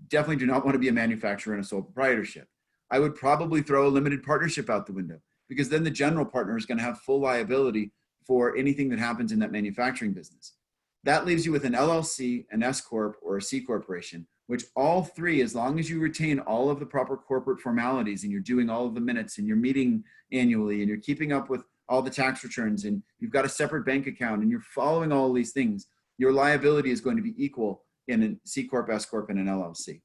Definitely do not want to be a manufacturer in a sole proprietorship. I would probably throw a limited partnership out the window, because then the general partner is going to have full liability for anything that happens in that manufacturing business. That leaves you with an LLC, an S Corp, or a C corporation, which all three, as long as you retain all of the proper corporate formalities and you're doing all of the minutes and you're meeting annually and you're keeping up with all the tax returns and you've got a separate bank account and you're following all of these things, your liability is going to be equal in a C Corp, S Corp, and an LLC.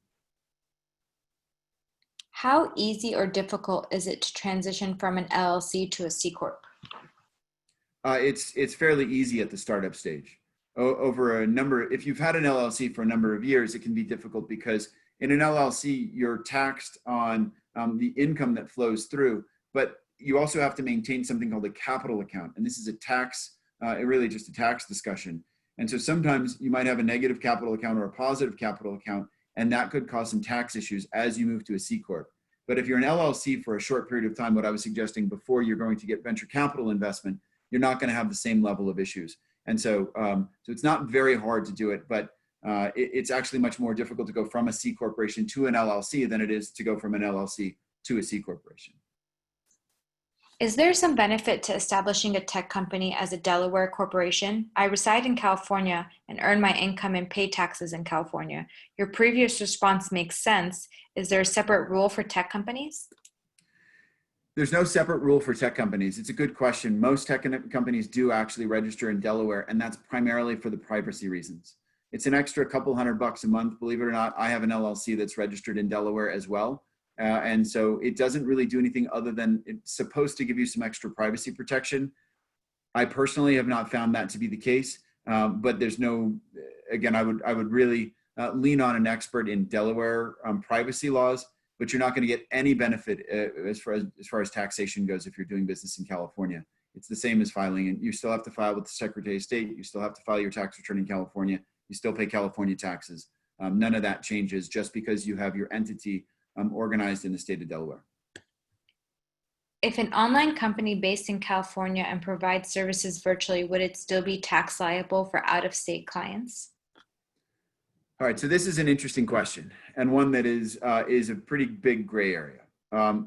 How easy or difficult is it to transition from an LLC to a C Corp? It's fairly easy at the startup stage. If you've had an LLC for a number of years, it can be difficult, because in an LLC, you're taxed on the income that flows through, but you also have to maintain something called a capital account. And this is a tax, really just a tax discussion. And so sometimes you might have a negative capital account or a positive capital account, and that could cause some tax issues as you move to a C-Corp. But if you're an LLC for a short period of time, what I was suggesting before, you're going to get venture capital investment, you're not going to have the same level of issues. And so, so it's not very hard to do it, but it's actually much more difficult to go from a C corporation to an LLC than it is to go from an LLC to a C corporation. Is there some benefit to establishing a tech company as a Delaware corporation? I reside in California and earn my income and pay taxes in California. Your previous response makes sense. Is there a separate rule for tech companies? There's no separate rule for tech companies. It's a good question. Most tech companies do actually register in Delaware, and that's primarily for the privacy reasons. It's an extra couple $100 a month. Believe it or not, I have an LLC that's registered in Delaware as well. And so it doesn't really do anything other than it's supposed to give you some extra privacy protection. I personally have not found that to be the case, but there's no, again, I would really lean on an expert in Delaware privacy laws, but you're not going to get any benefit as far as taxation goes if you're doing business in California. It's the same as filing, and you still have to file with the Secretary of State. You still have to file your tax return in California. You still pay California taxes. None of that changes just because you have your entity organized in the state of Delaware. If an online company based in California and provides services virtually, would it still be tax liable for out-of-state clients? All right, so this is an interesting question, and one that is a pretty big gray area.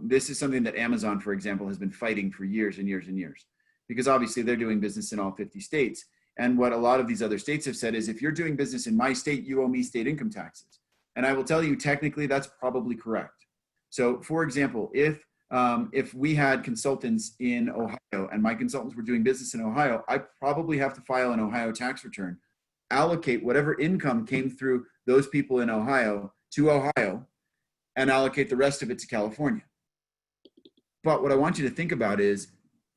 This is something that Amazon, for example, has been fighting for years and years and years, because obviously they're doing business in all 50 states. And what a lot of these other states have said is, if you're doing business in my state, you owe me state income taxes. And I will tell you, technically, that's probably correct. So, for example, if we had consultants in Ohio and my consultants were doing business in Ohio, I probably have to file an Ohio tax return, allocate whatever income came through those people in Ohio to Ohio, and allocate the rest of it to California. But what I want you to think about is,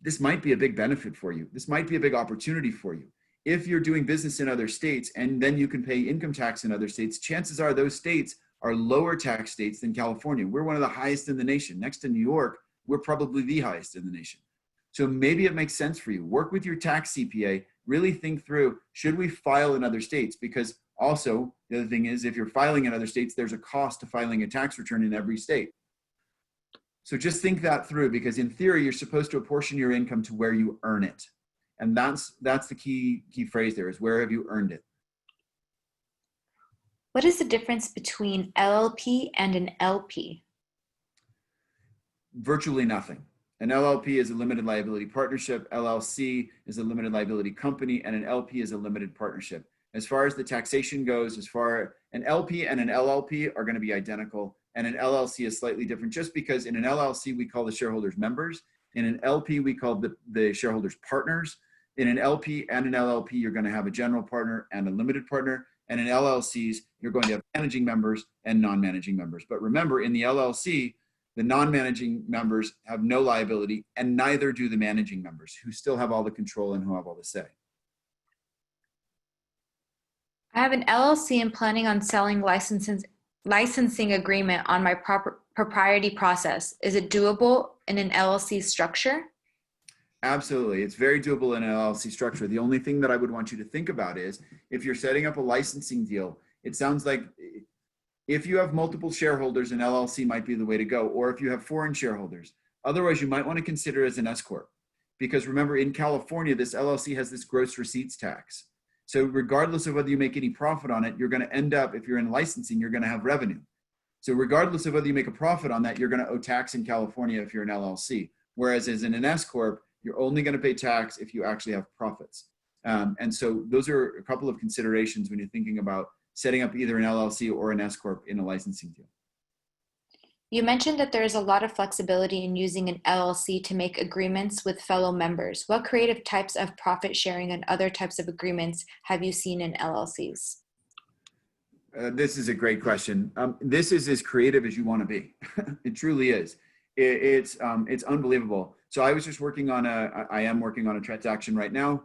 this might be a big benefit for you. This might be a big opportunity for you. If you're doing business in other states and then you can pay income tax in other states, chances are those states are lower tax states than California. We're one of the highest in the nation. Next to New York, we're probably the highest in the nation. So maybe it makes sense for you. Work with your tax CPA, really think through, should we file in other states? Because also, the other thing is, if you're filing in other states, there's a cost to filing a tax return in every state. So just think that through, because in theory, you're supposed to apportion your income to where you earn it. And that's the key phrase there, is where have you earned it? What is the difference between LLP and an LP? Virtually nothing. An LLP is a limited liability partnership, LLC is a limited liability company, and an LP is a limited partnership. As far as the taxation goes, an LP and an LLP are going to be identical, and an LLC is slightly different, just because in an LLC we call the shareholders members, in an LP we call the shareholders partners. In an LP and an LLP, you're going to have a general partner and a limited partner, and in LLCs, you're going to have managing members and non-managing members. But remember, in the LLC, the non-managing members have no liability, and neither do the managing members, who still have all the control and who have all the say. I have an LLC and planning on selling licensing agreement on my propriety process. Is it doable in an LLC structure? Absolutely. It's very doable in an LLC structure. The only thing that I would want you to think about is, if you're setting up a licensing deal, it sounds like if you have multiple shareholders, an LLC might be the way to go, or if you have foreign shareholders. Otherwise, you might want to consider it as an S Corp. Because remember, in California, this LLC has this gross receipts tax. So regardless of whether you make any profit on it, you're going to end up, if you're in licensing, you're going to have revenue. So regardless of whether you make a profit on that, you're going to owe tax in California if you're an LLC. Whereas as in an S Corp, you're only going to pay tax if you actually have profits. And so those are a couple of considerations when you're thinking about setting up either an LLC or an S Corp in a licensing deal. You mentioned that there is a lot of flexibility in using an LLC to make agreements with fellow members. What creative types of profit sharing and other types of agreements have you seen in LLCs? This is a great question. This is as creative as you want to be. It truly is. It's unbelievable. So I was just I am working on a transaction right now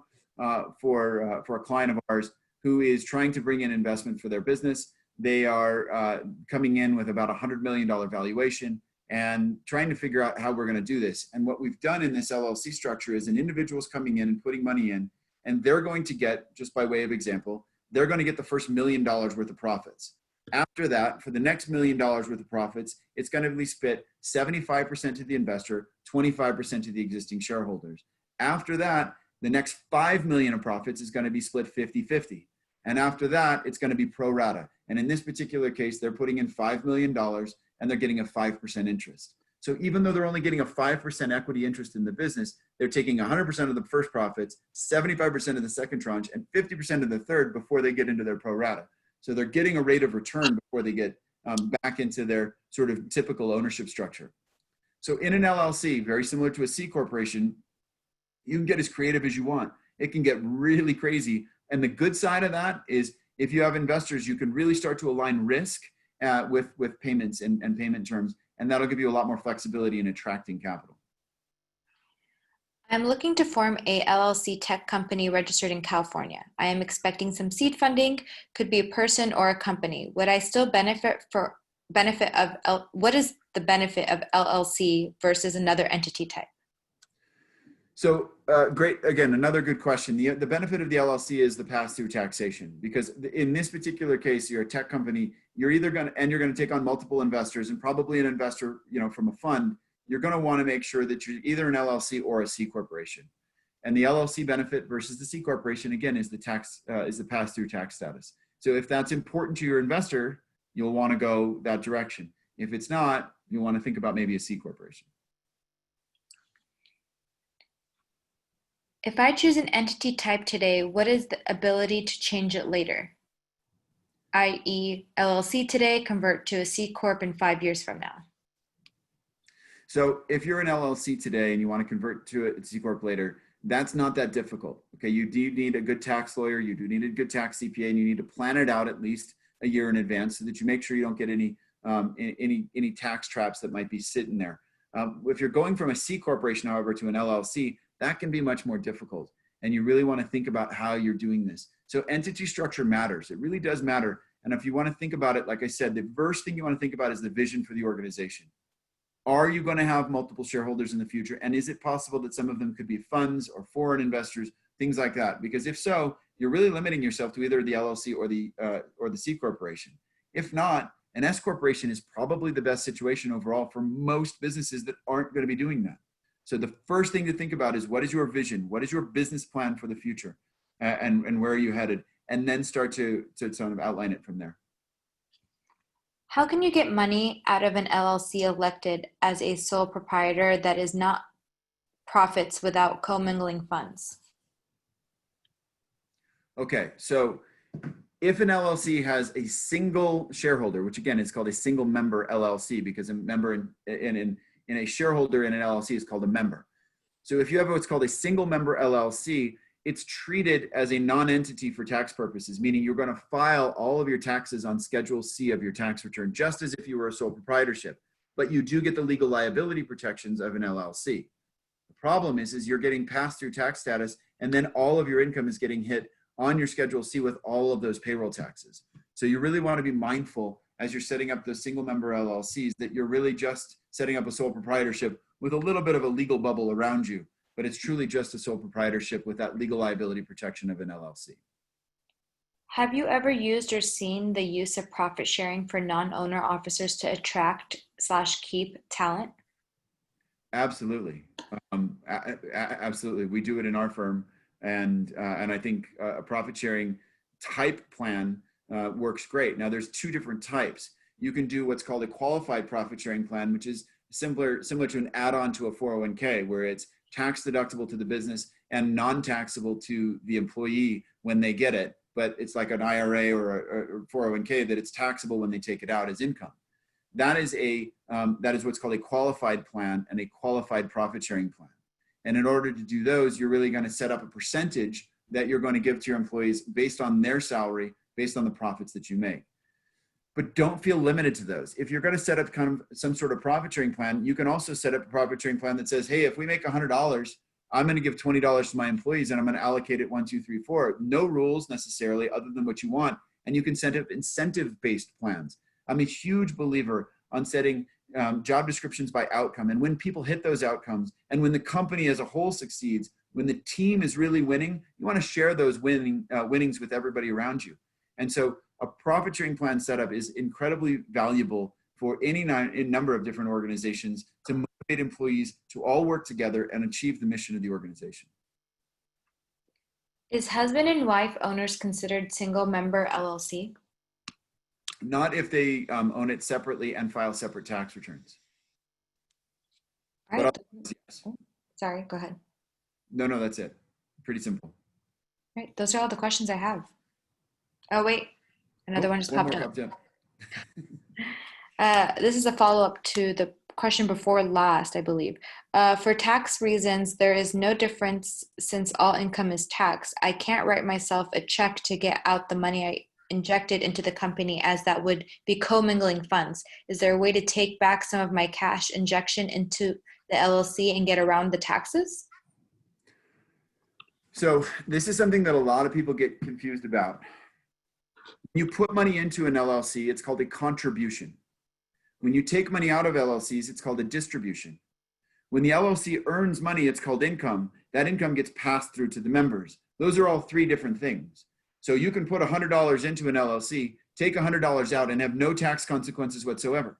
for a client of ours who is trying to bring in investment for their business. They are coming in with about $100 million valuation and trying to figure out how we're going to do this. And what we've done in this LLC structure is an individual's coming in and putting money in, and they're going to get, just by way of example, they're going to get the first $1 million worth of profits. After that, for the next $1 million worth of profits, it's going to be split 75% to the investor, 25% to the existing shareholders. After that, the next 5 million of profits is going to be split 50-50. And after that, it's going to be pro rata. And in this particular case, they're putting in $5 million and they're getting a 5% interest. So even though they're only getting a 5% equity interest in the business, they're taking 100% of the first profits, 75% of the second tranche, and 50% of the third before they get into their pro rata. So they're getting a rate of return before they get back into their sort of typical ownership structure. So in an LLC, very similar to a C corporation, you can get as creative as you want. It can get really crazy. And the good side of that is if you have investors, you can really start to align risk with payments and payment terms. And that'll give you a lot more flexibility in attracting capital. I'm looking to form a LLC tech company registered in California. I am expecting some seed funding, could be a person or a company. Would I still what is the benefit of LLC versus another entity type? So great, again, another good question. The benefit of the LLC is the pass-through taxation, because in this particular case, you're a tech company, you're going to take on multiple investors, and probably an investor, from a fund. You're going to want to make sure that you're either an LLC or a C corporation. And the LLC benefit versus the C corporation, again, is the pass-through tax status. So if that's important to your investor, you'll want to go that direction. If it's not, you'll want to think about maybe a C corporation. If I choose an entity type today, what is the ability to change it later? i.e. LLC today, convert to a C Corp in 5 years from now. So if you're an LLC today and you want to convert to a C Corp later, that's not that difficult. Okay, you do need a good tax lawyer, you do need a good tax CPA, and you need to plan it out at least a year in advance so that you make sure you don't get any tax traps that might be sitting there. If you're going from a C corporation, however, to an LLC, that can be much more difficult. And you really want to think about how you're doing this. So entity structure matters. It really does matter. And if you want to think about it, like I said, the first thing you want to think about is the vision for the organization. Are you going to have multiple shareholders in the future? And is it possible that some of them could be funds or foreign investors, things like that? Because if so, you're really limiting yourself to either the LLC or the C corporation. If not, an S corporation is probably the best situation overall for most businesses that aren't going to be doing that. So the first thing to think about is, what is your vision? What is your business plan for the future? And where are you headed? And then start to sort of outline it from there. How can you get money out of an LLC elected as a sole proprietor that is not profits without commingling funds? Okay, so if an LLC has a single shareholder, which again is called a single member LLC, because a member in a shareholder in an LLC is called a member. So if you have what's called a single member LLC, it's treated as a non-entity for tax purposes, meaning you're going to file all of your taxes on Schedule C of your tax return, just as if you were a sole proprietorship. But you do get the legal liability protections of an LLC. The problem is you're getting pass-through tax status, and then all of your income is getting hit on your Schedule C with all of those payroll taxes. So you really want to be mindful as you're setting up those single member LLCs that you're really just setting up a sole proprietorship with a little bit of a legal bubble around you. But it's truly just a sole proprietorship with that legal liability protection of an LLC. Have you ever used or seen the use of profit sharing for non-owner officers to attract/keep talent? Absolutely. Absolutely. We do it in our firm. And I think a profit sharing type plan works great. Now there's two different types. You can do what's called a qualified profit sharing plan, which is similar to an add-on to a 401k, where it's tax deductible to the business and non-taxable to the employee when they get it, but it's like an IRA or a 401k that it's taxable when they take it out as income. That is what's called a qualified plan and a qualified profit sharing plan. And in order to do those, you're really going to set up a percentage that you're going to give to your employees based on their salary, based on the profits that you make. But don't feel limited to those. If you're going to set up kind of some sort of profit sharing plan, you can also set up a profit sharing plan that says, hey, if we make $100, I'm going to give $20 to my employees and I'm going to allocate it 1, 2, 3, 4. No rules necessarily other than what you want. And you can set up incentive-based plans. I'm a huge believer on setting job descriptions by outcome. And when people hit those outcomes and when the company as a whole succeeds, When the team is really winning, you want to share those winnings with everybody around you. And so a profit sharing plan setup is incredibly valuable for any number of different organizations to motivate employees to all work together and achieve the mission of the organization. Is husband and wife owners considered single member LLC? Not if they own it separately and file separate tax returns. All right. Yes. Sorry, go ahead. No, that's it. Pretty simple. All right, those are all the questions I have. Oh, wait, another one just popped up. This is a follow-up to the question before last, I believe. For tax reasons, there is no difference since all income is taxed. I can't write myself a check to get out the money I injected into the company, as that would be commingling funds. Is there a way to take back some of my cash injection into the LLC and get around the taxes? So this is something that a lot of people get confused about. When you put money into an LLC, it's called a contribution. When you take money out of LLCs, it's called a distribution. When the LLC earns money, it's called income. That income gets passed through to the members. Those are all three different things. So you can put $100 into an LLC, take $100 out, and have no tax consequences whatsoever.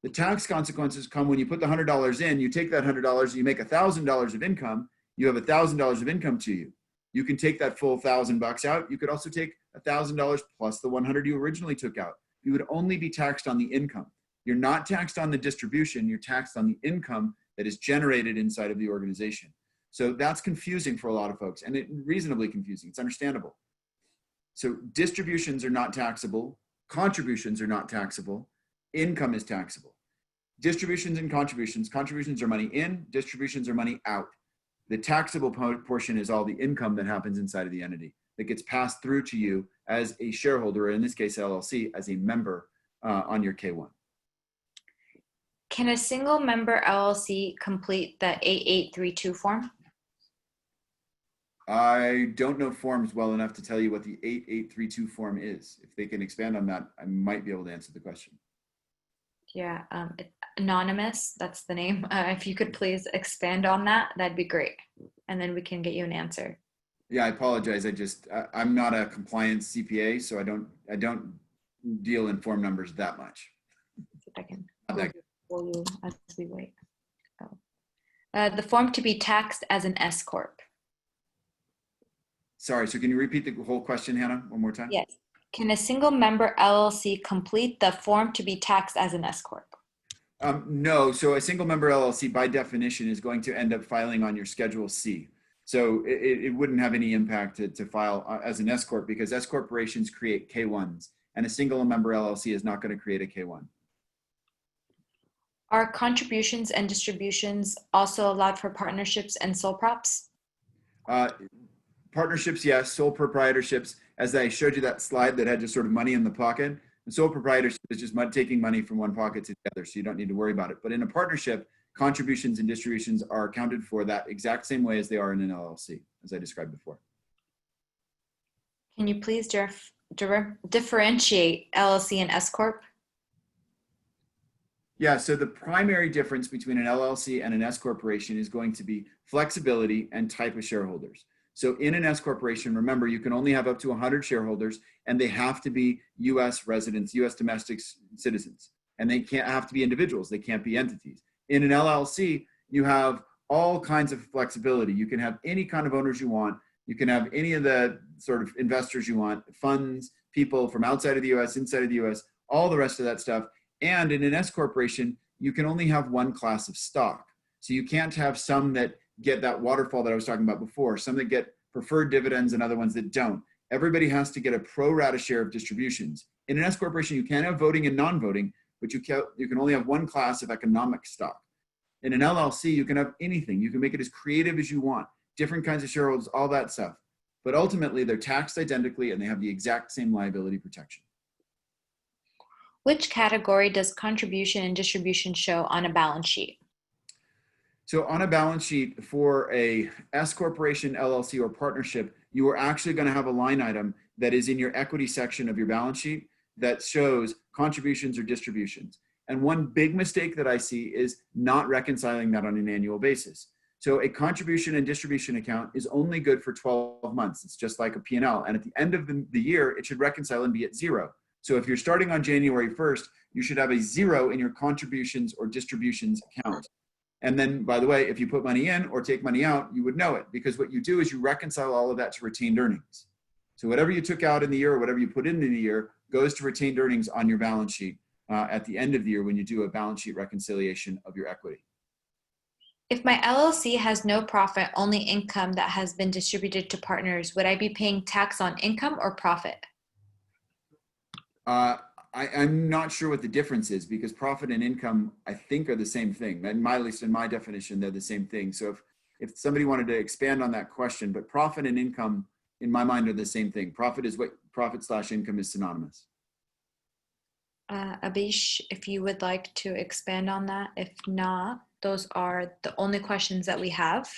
The tax consequences come when you put the $100 in, you take that $100, you make $1,000 of income, you have $1,000 of income to you. You can take that full $1,000 out. You could also take $1,000 plus the 100 you originally took out. You would only be taxed on the income. You're not taxed on the distribution, you're taxed on the income that is generated inside of the organization. So that's confusing for a lot of folks, and reasonably confusing. It's understandable. So distributions are not taxable, contributions are not taxable, income is taxable. Distributions and contributions are money in, distributions are money out. The taxable portion is all the income that happens inside of the entity that gets passed through to you as a shareholder, or in this case, LLC, as a member on your K-1. Can a single member LLC complete the 8832 form? I don't know forms well enough to tell you what the 8832 form is. If they can expand on that, I might be able to answer the question. Yeah, Anonymous, that's the name. If you could please expand on that, that'd be great. And then we can get you an answer. Yeah, I apologize. I'm not a compliance CPA, so I don't deal in form numbers that much. If I can for you as we wait. The form to be taxed as an S Corp. Sorry, so can you repeat the whole question, Hannah, one more time? Yes. Can a single member LLC complete the form to be taxed as an S Corp? No, so a single member LLC by definition is going to end up filing on your Schedule C. So it wouldn't have any impact to file as an S Corp, because S corporations create K-1s, and a single member LLC is not going to create a K-1. Are contributions and distributions also allowed for partnerships and sole props? Partnerships, yes. Sole proprietorships, as I showed you that slide that had just sort of money in the pocket, the sole proprietorship is just taking money from one pocket to the other, so you don't need to worry about it. But in a partnership, contributions and distributions are accounted for that exact same way as they are in an LLC, as I described before. Can you please differentiate LLC and S Corp? Yeah, so the primary difference between an LLC and an S corporation is going to be flexibility and type of shareholders. So in an S corporation, remember, you can only have up to 100 shareholders, and they have to be US residents, US domestic citizens, and they can't have to be individuals. They can't be entities. In an LLC, you have all kinds of flexibility. You can have any kind of owners you want. You can have any of the sort of investors you want, funds, people from outside of the US, inside of the US, all the rest of that stuff. And in an S corporation, you can only have one class of stock. So you can't have some that get that waterfall that I was talking about before, some that get preferred dividends and other ones that don't. Everybody has to get a pro rata share of distributions. In an S corporation, you can have voting and non-voting, but you can only have one class of economic stock. In an LLC, you can have anything. You can make it as creative as you want, different kinds of shareholders, all that stuff. But ultimately, they're taxed identically and they have the exact same liability protection. Which category does contribution and distribution show on a balance sheet? So on a balance sheet for a S corporation, LLC, or partnership, you are actually going to have a line item that is in your equity section of your balance sheet that shows contributions or distributions. And one big mistake that I see is not reconciling that on an annual basis. So a contribution and distribution account is only good for 12 months. It's just like a P&L. And at the end of the year, it should reconcile and be at zero. So if you're starting on January 1st, you should have a zero in your contributions or distributions account. And then, by the way, if you put money in or take money out, you would know it, because what you do is you reconcile all of that to retained earnings. So whatever you took out in the year or whatever you put in the year goes to retained earnings on your balance sheet at the end of the year when you do a balance sheet reconciliation of your equity. If my LLC has no profit, only income that has been distributed to partners, would I be paying tax on income or profit? I'm not sure what the difference is, because profit and income, I think, are the same thing. At least in my definition, they're the same thing. So if somebody wanted to expand on that question, but profit and income, in my mind, are the same thing. Profit is what profit/income is synonymous. Abish, if you would like to expand on that. If not, those are the only questions that we have.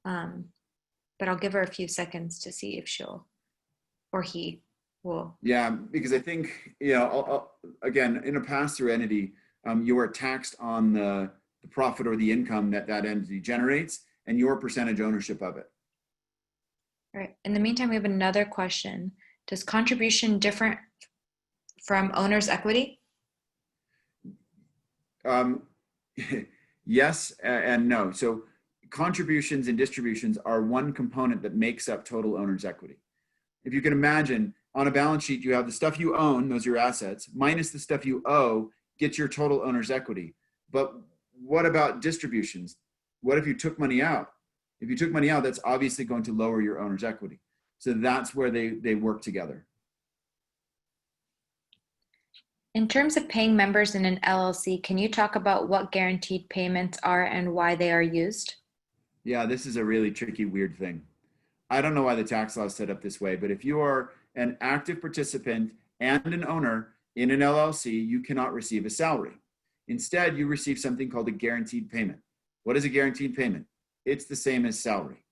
But I'll give her a few seconds to see if she'll or he will. Yeah, because I think, again, in a pass-through entity, you are taxed on the profit or the income that entity generates and your percentage ownership of it. All right. In the meantime, we have another question. Does contribution different from owner's equity? Yes and no. So contributions and distributions are one component that makes up total owner's equity. If you can imagine, on a balance sheet, you have the stuff you own, those are your assets, minus the stuff you owe, gets your total owner's equity. But what about distributions? What if you took money out? If you took money out, that's obviously going to lower your owner's equity. So that's where they work together. In terms of paying members in an LLC, can you talk about what guaranteed payments are and why they are used? Yeah, this is a really tricky, weird thing. I don't know why the tax law is set up this way, but if you are an active participant and an owner in an LLC, you cannot receive a salary. Instead, you receive something called a guaranteed payment. What is a guaranteed payment? It's the same as salary.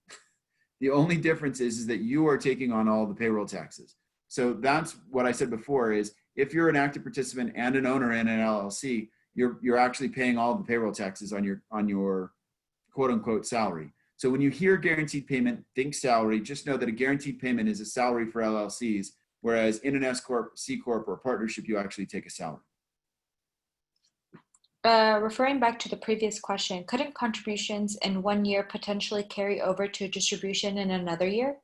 The only difference is that you are taking on all the payroll taxes. So that's what I said before is, if you're an active participant and an owner in an LLC, you're actually paying all the payroll taxes on your quote unquote salary. So when you hear guaranteed payment, think salary. Just know that a guaranteed payment is a salary for LLCs, whereas in an S Corp, C Corp, or partnership, you actually take a salary. Referring back to the previous question, couldn't contributions in one year potentially carry over to a distribution in another year?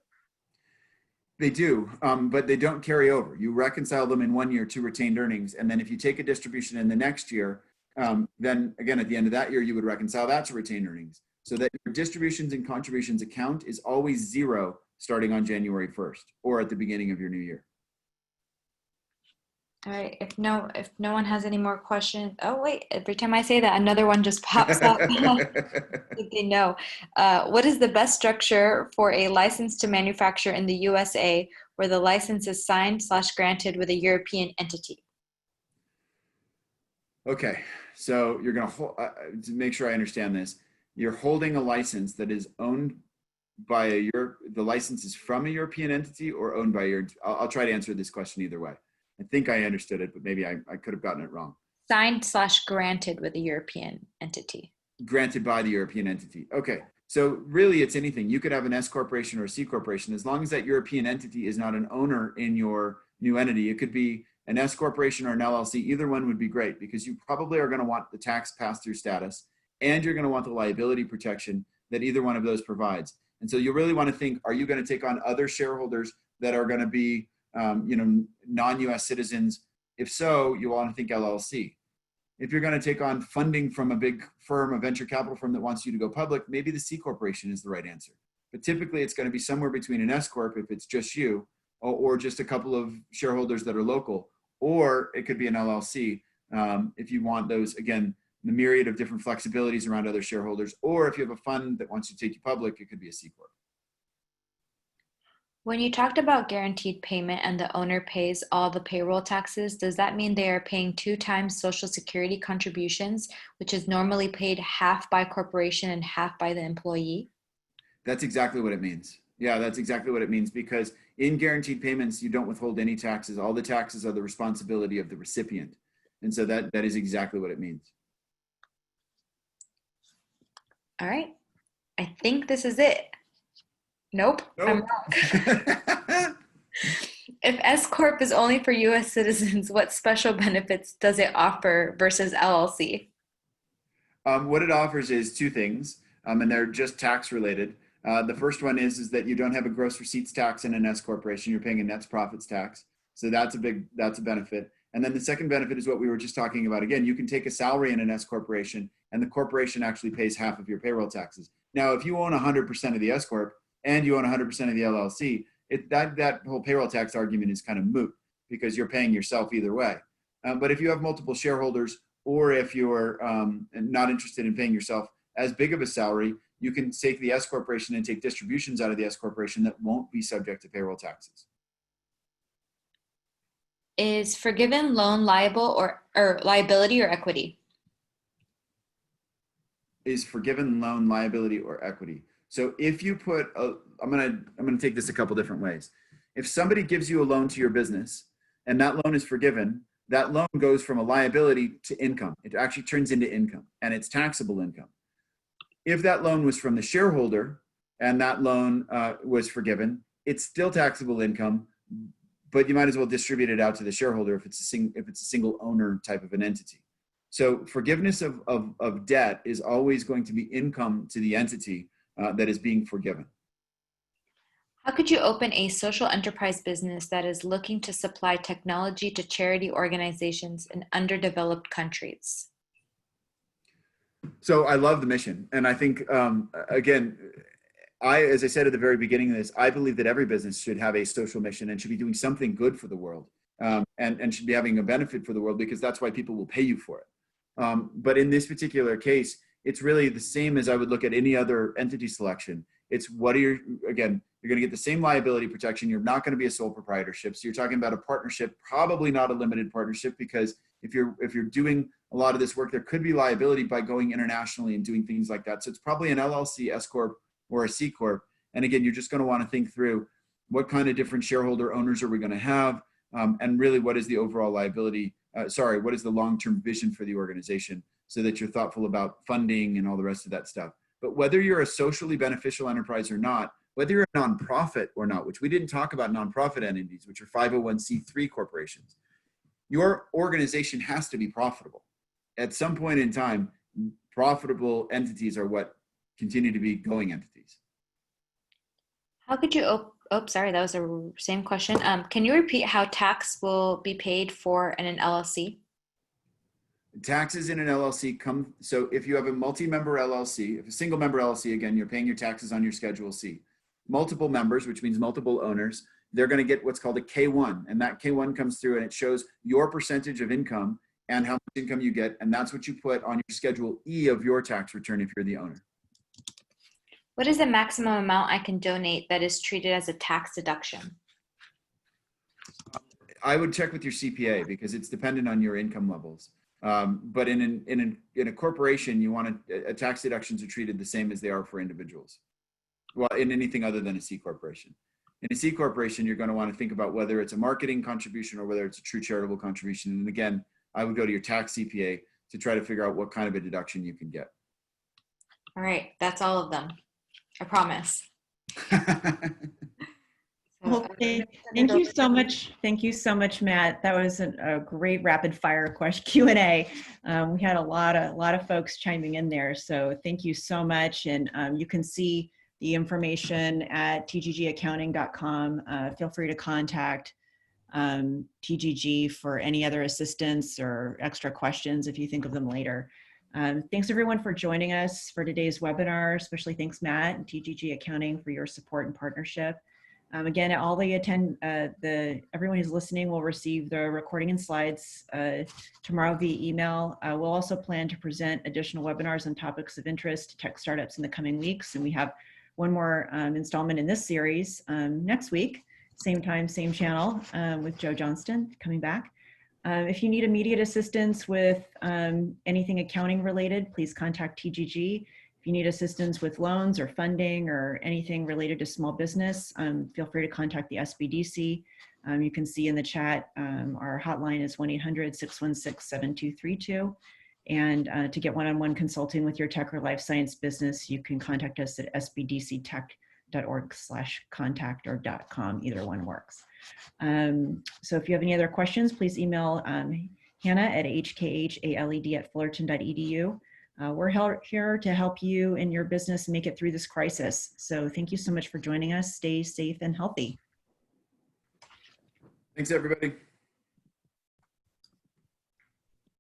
They do, but they don't carry over. You reconcile them in one year to retained earnings. And then if you take a distribution in the next year, then again, at the end of that year, you would reconcile that to retained earnings. So that your distributions and contributions account is always zero starting on January 1st or at the beginning of your new year. All right, if no one has any more questions. Oh wait, every time I say that, another one just pops up. They know. What is the best structure for a license to manufacture in the USA where the license is signed/granted with a European entity? Okay, so you're going to make sure I understand this. You're holding a license that is owned by the license is from a European entity or owned by I'll try to answer this question either way. I think I understood it, but maybe I could have gotten it wrong. Signed/granted with a European entity. Granted by the European entity. Okay, so really it's anything. You could have an S corporation or a C corporation, as long as that European entity is not an owner in your new entity. It could be an S corporation or an LLC. Either one would be great, because you probably are going to want the tax pass-through status, and you're going to want the liability protection that either one of those provides. And so you really want to think, are you going to take on other shareholders that are going to be non-US citizens? If so, you want to think LLC. If you're going to take on funding from a big firm, a venture capital firm that wants you to go public, maybe the C corporation is the right answer. But typically it's going to be somewhere between an S corp if it's just you, or just a couple of shareholders that are local, or it could be an LLC if you want those, again, the myriad of different flexibilities around other shareholders, or if you have a fund that wants to take you public, it could be a C corp. When you talked about guaranteed payment and the owner pays all the payroll taxes, does that mean they are paying 2 times Social Security contributions, which is normally paid half by corporation and half by the employee? That's exactly what it means. Yeah, that's exactly what it means, because in guaranteed payments, you don't withhold any taxes. All the taxes are the responsibility of the recipient. And so that is exactly what it means. All right. I think this is it. Nope, I'm Nope. wrong. If S Corp is only for US citizens, what special benefits does it offer versus LLC? What it offers is two things, and they're just tax related. The first one is that you don't have a gross receipts tax in an S corporation. You're paying a net profits tax. So that's a benefit. And then the second benefit is what we were just talking about. Again, you can take a salary in an S corporation and the corporation actually pays half of your payroll taxes. Now, if you own 100% of the S corp and you own 100% of the LLC, that whole payroll tax argument is kind of moot because you're paying yourself either way. But if you have multiple shareholders, or if you're not interested in paying yourself as big of a salary, you can take the S corporation and take distributions out of the S corporation that won't be subject to payroll taxes. Is forgiven loan liable or liability or equity? Is forgiven loan liability or equity? So if you put, I'm gonna take this a couple different ways. If somebody gives you a loan to your business and that loan is forgiven, that loan goes from a liability to income. It actually turns into income and it's taxable income. If that loan was from the shareholder and that loan was forgiven, it's still taxable income, but you might as well distribute it out to the shareholder if it's a single owner type of an entity. So forgiveness of debt is always going to be income to the entity that is being forgiven. How could you open a social enterprise business that is looking to supply technology to charity organizations in underdeveloped countries? So I love the mission. And I think, again, as I said at the very beginning of this, I believe that every business should have a social mission and should be doing something good for the world and should be having a benefit for the world because that's why people will pay you for it. But in this particular case, it's really the same as I would look at any other entity selection. It's you're going to get the same liability protection. You're not going to be a sole proprietorship. So you're talking about a partnership, probably not a limited partnership, because if you're doing a lot of this work, there could be liability by going internationally and doing things like that. So it's probably an LLC, S Corp, or a C Corp. And again, you're just going to want to think through what kind of different shareholder owners are we going to have? And really, what is the overall liability? What is the long-term vision for the organization so that you're thoughtful about funding and all the rest of that stuff. But whether you're a socially beneficial enterprise or not, whether you're a nonprofit or not, which we didn't talk about nonprofit entities, which are 501c3 corporations, your organization has to be profitable. At some point in time, profitable entities are what continue to be going entities. How could you, sorry, that was the same question. Can you repeat how tax will be paid for in an LLC? Taxes in an LLC so if you have a multi-member LLC, if a single member LLC, again, you're paying your taxes on your Schedule C. Multiple members, which means multiple owners, they're going to get what's called a K1. And that K1 comes through and it shows your percentage of income and how much income you get. And that's what you put on your Schedule E of your tax return if you're the owner. What is the maximum amount I can donate that is treated as a tax deduction? I would check with your CPA because it's dependent on your income levels. But in a corporation, you want tax deductions are treated the same as they are for individuals. Well, in anything other than a C corporation. In a C corporation, you're going to want to think about whether it's a marketing contribution or whether it's a true charitable contribution. And again, I would go to your tax CPA to try to figure out what kind of a deduction you can get. All right, that's all of them. I promise. Well, thank you so much. Thank you so much, Matt. That was a great rapid fire Q&A. We had a lot of folks chiming in there. So thank you so much. And you can see the information at tggaccounting.com. Feel free to contact TGG for any other assistance or extra questions if you think of them later. Thanks everyone for joining us for today's webinar, especially thanks Matt and TGG Accounting for your support and partnership. Again, all the everyone who's listening will receive the recording and slides tomorrow via email. We'll also plan to present additional webinars on topics of interest to tech startups in the coming weeks. And we have one more installment in this series next week, same time, same channel with Joe Johnston coming back. If you need immediate assistance with anything accounting related, please contact TGG. If you need assistance with loans or funding or anything related to small business, feel free to contact the SBDC. You can see in the chat, our hotline is 1-800-616-7232. And to get one-on-one consulting with your tech or life science business, you can contact us at sbdctech.org/contact or .com. Either one works. So if you have any other questions, please email Hannah at hkhaled@fullerton.edu. We're here to help you and your business make it through this crisis. So thank you so much for joining us. Stay safe and healthy. Thanks, everybody.